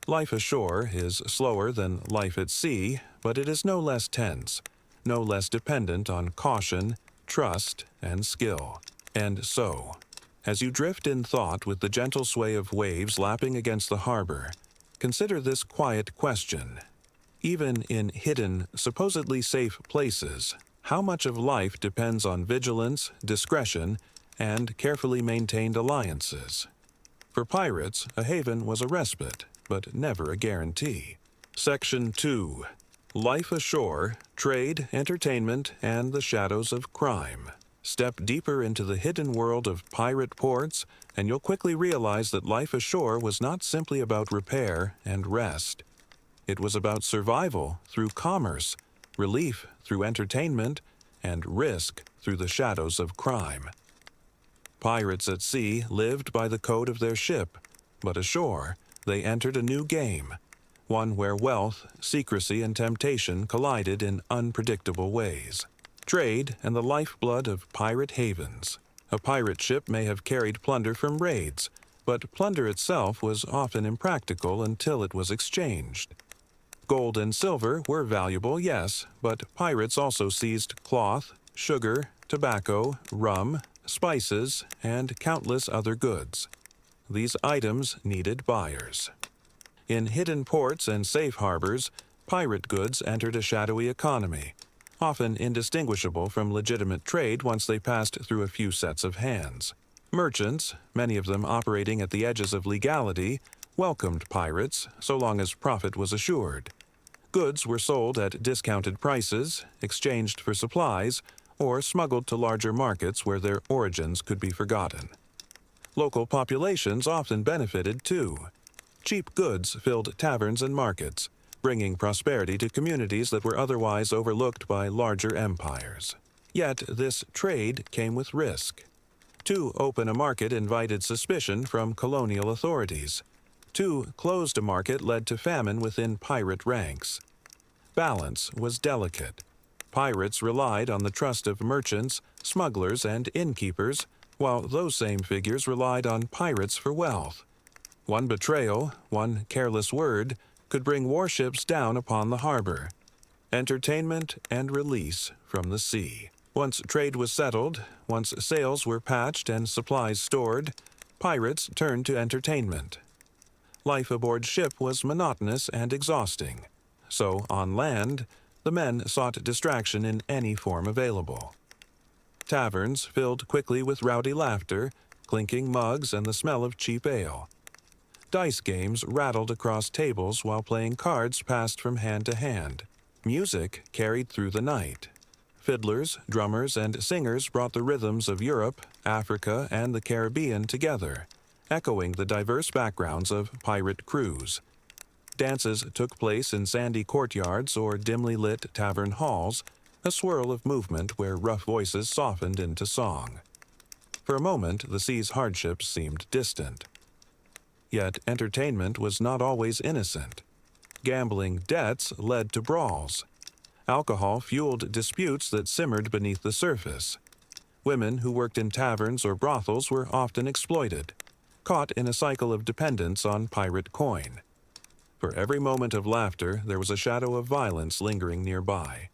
Life ashore is slower than life at sea, but it is no less tense, no less dependent on caution, trust, and skill. And so, as you drift in thought with the gentle sway of waves lapping against the harbor, consider this quiet question. Even in hidden, supposedly safe places, how much of life depends on vigilance, discretion, and carefully maintained alliances? For pirates, a haven was a respite, but never a guarantee. Section 2. Life ashore, trade, entertainment, and the shadows of crime. Step deeper into the hidden world of pirate ports, and you'll quickly realize that life ashore was not simply about repair and rest. It was about survival through commerce, relief through entertainment, and risk through the shadows of crime. Pirates at sea lived by the code of their ship, but ashore they entered a new game, one where wealth, secrecy, and temptation collided in unpredictable ways. Trade and the lifeblood of pirate havens. A pirate ship may have carried plunder from raids, but plunder itself was often impractical until it was exchanged. Gold and silver were valuable, yes, but pirates also seized cloth, sugar, tobacco, rum, spices, and countless other goods. These items needed buyers. In hidden ports and safe harbors, pirate goods entered a shadowy economy, often indistinguishable from legitimate trade once they passed through a few sets of hands. Merchants, many of them operating at the edges of legality, welcomed pirates so long as profit was assured. Goods were sold at discounted prices, exchanged for supplies, or smuggled to larger markets where their origins could be forgotten. Local populations often benefited too. Cheap goods filled taverns and markets, bringing prosperity to communities that were otherwise overlooked by larger empires. Yet this trade came with risk. Too open a market invited suspicion from colonial authorities. Too closed a market led to famine within pirate ranks. Balance was delicate. Pirates relied on the trust of merchants, smugglers, and innkeepers, while those same figures relied on pirates for wealth. One betrayal, one careless word, could bring warships down upon the harbor. Entertainment and release from the sea. Once trade was settled, once sails were patched and supplies stored, pirates turned to entertainment. Life aboard ship was monotonous and exhausting. So, on land, the men sought distraction in any form available. Taverns filled quickly with rowdy laughter, clinking mugs, and the smell of cheap ale. Dice games rattled across tables while playing cards passed from hand to hand. Music carried through the night. Fiddlers, drummers, and singers brought the rhythms of Europe, Africa, and the Caribbean together, echoing the diverse backgrounds of pirate crews. Dances took place in sandy courtyards or dimly lit tavern halls, a swirl of movement where rough voices softened into song. For a moment, the sea's hardships seemed distant. Yet entertainment was not always innocent. Gambling debts led to brawls. Alcohol fueled disputes that simmered beneath the surface. Women who worked in taverns or brothels were often exploited, caught in a cycle of dependence on pirate coin. For every moment of laughter, there was a shadow of violence lingering nearby.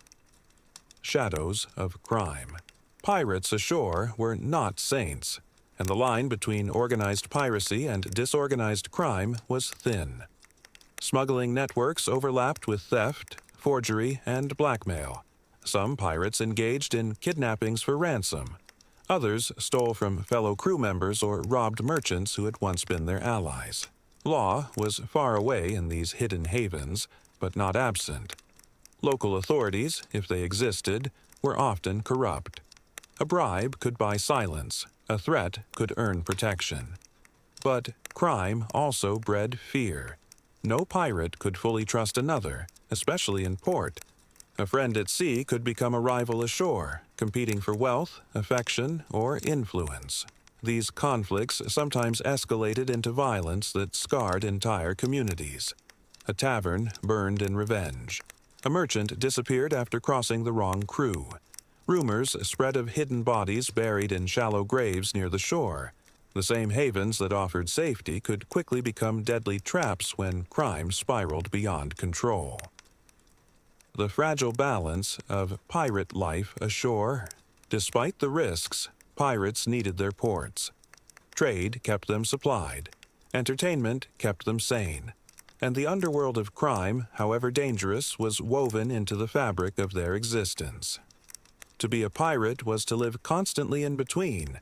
Shadows of crime. Pirates ashore were not saints, and the line between organized piracy and disorganized crime was thin. Smuggling networks overlapped with theft, forgery, and blackmail. Some pirates engaged in kidnappings for ransom. Others stole from fellow crew members or robbed merchants who had once been their allies. Law was far away in these hidden havens, but not absent. Local authorities, if they existed, were often corrupt. A bribe could buy silence, a threat could earn protection. But crime also bred fear. No pirate could fully trust another, especially in port. A friend at sea could become a rival ashore, competing for wealth, affection, or influence. These conflicts sometimes escalated into violence that scarred entire communities. A tavern burned in revenge. A merchant disappeared after crossing the wrong crew. Rumors spread of hidden bodies buried in shallow graves near the shore. The same havens that offered safety could quickly become deadly traps when crime spiraled beyond control. The fragile balance of pirate life ashore Despite the risks, pirates needed their ports. Trade kept them supplied. Entertainment kept them sane. And the underworld of crime, however dangerous, was woven into the fabric of their existence. To be a pirate was to live constantly in between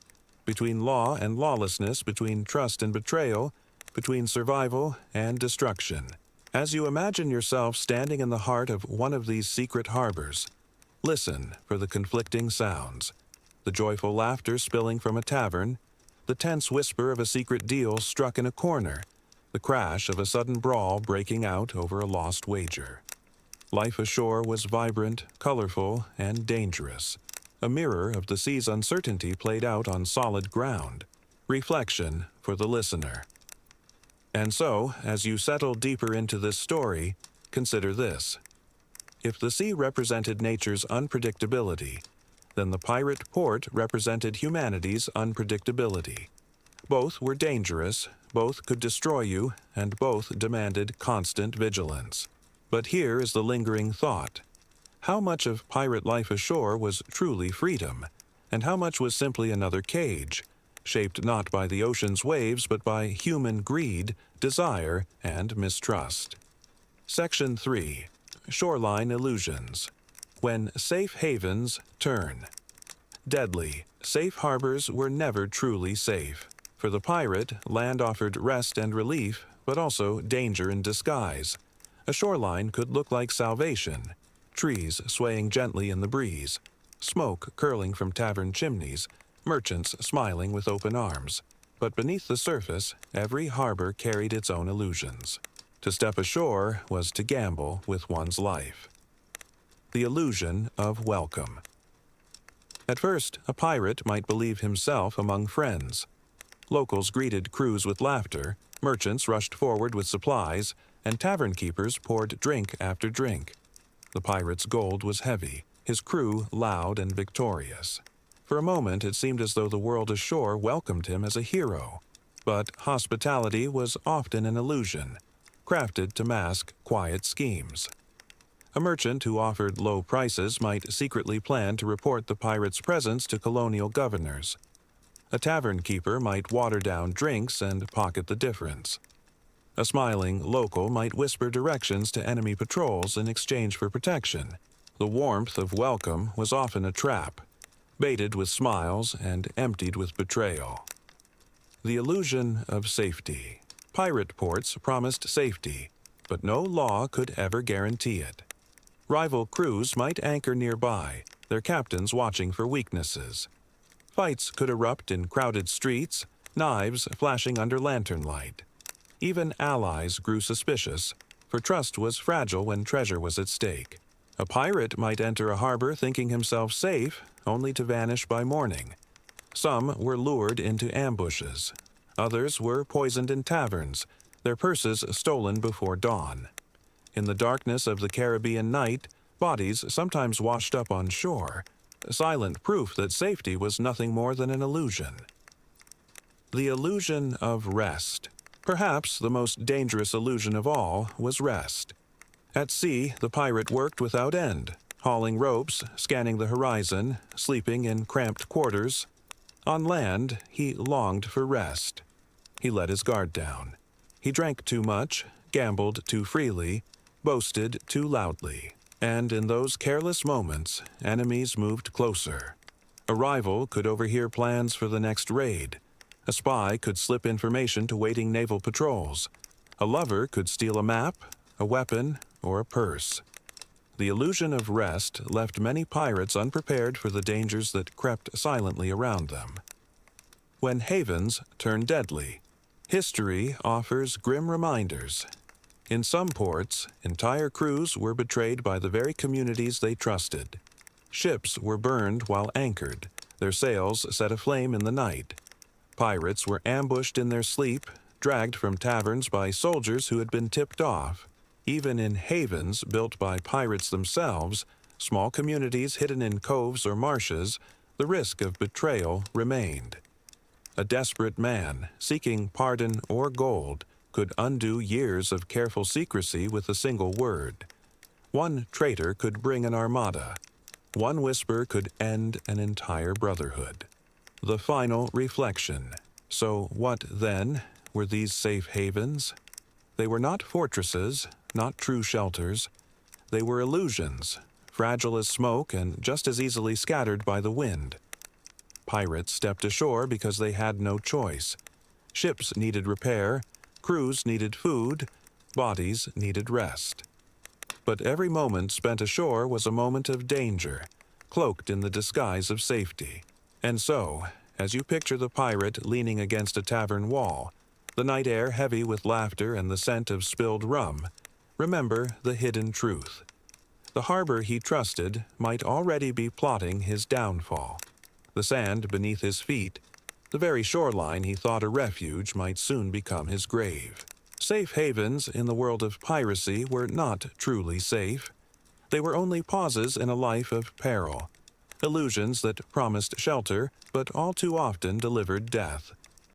law and lawlessness, between trust and betrayal, between survival and destruction. As you imagine yourself standing in the heart of one of these secret harbors, listen for the conflicting sounds, the joyful laughter spilling from a tavern, the tense whisper of a secret deal struck in a corner, the crash of a sudden brawl breaking out over a lost wager. Life ashore was vibrant, colorful, and dangerous, a mirror of the sea's uncertainty played out on solid ground, reflection for the listener. And so, as you settle deeper into this story, consider this. If the sea represented nature's unpredictability, then the pirate port represented humanity's unpredictability. Both were dangerous, both could destroy you, and both demanded constant vigilance. But here is the lingering thought. How much of pirate life ashore was truly freedom, and how much was simply another cage, shaped not by the ocean's waves but by human greed, desire, and mistrust? Section 3. Shoreline Illusions. When safe havens turn. Deadly, safe harbors were never truly safe. For the pirate, land offered rest and relief, but also danger in disguise. A shoreline could look like salvation, trees swaying gently in the breeze, smoke curling from tavern chimneys, merchants smiling with open arms. But beneath the surface, every harbor carried its own illusions. To step ashore was to gamble with one's life. The illusion of welcome. At first, a pirate might believe himself among friends. Locals greeted crews with laughter, merchants rushed forward with supplies, and tavern keepers poured drink after drink. The pirate's gold was heavy, his crew loud and victorious. For a moment it seemed as though the world ashore welcomed him as a hero. But hospitality was often an illusion, crafted to mask quiet schemes. A merchant who offered low prices might secretly plan to report the pirate's presence to colonial governors. A tavern keeper might water down drinks and pocket the difference. A smiling local might whisper directions to enemy patrols in exchange for protection. The warmth of welcome was often a trap, baited with smiles and emptied with betrayal. The illusion of safety. Pirate ports promised safety, but no law could ever guarantee it. Rival crews might anchor nearby, their captains watching for weaknesses. Fights could erupt in crowded streets, knives flashing under lantern light. Even allies grew suspicious, for trust was fragile when treasure was at stake. A pirate might enter a harbor thinking himself safe, only to vanish by morning. Some were lured into ambushes. Others were poisoned in taverns, their purses stolen before dawn. In the darkness of the Caribbean night, bodies sometimes washed up on shore, silent proof that safety was nothing more than an illusion. The illusion of rest. Perhaps the most dangerous illusion of all was rest. At sea, the pirate worked without end, hauling ropes, scanning the horizon, sleeping in cramped quarters. On land, he longed for rest. He let his guard down. He drank too much, gambled too freely, boasted too loudly. And in those careless moments, enemies moved closer. A rival could overhear plans for the next raid. A spy could slip information to waiting naval patrols. A lover could steal a map, a weapon, or a purse. The illusion of rest left many pirates unprepared for the dangers that crept silently around them. When havens turn deadly, history offers grim reminders. In some ports, entire crews were betrayed by the very communities they trusted. Ships were burned while anchored, their sails set aflame in the night. Pirates were ambushed in their sleep, dragged from taverns by soldiers who had been tipped off. Even in havens built by pirates themselves, small communities hidden in coves or marshes, the risk of betrayal remained. A desperate man, seeking pardon or gold, could undo years of careful secrecy with a single word. One traitor could bring an armada. One whisper could end an entire brotherhood. The final reflection. So what, then, were these safe havens? They were not fortresses, not true shelters. They were illusions, fragile as smoke and just as easily scattered by the wind. Pirates stepped ashore because they had no choice. Ships needed repair, crews needed food, bodies needed rest. But every moment spent ashore was a moment of danger, cloaked in the disguise of safety. And so, as you picture the pirate leaning against a tavern wall, the night air heavy with laughter and the scent of spilled rum, remember the hidden truth. The harbor he trusted might already be plotting his downfall. The sand beneath his feet, the very shoreline he thought a refuge, might soon become his grave. Safe havens in the world of piracy were not truly safe. They were only pauses in a life of peril, illusions that promised shelter but all too often delivered death.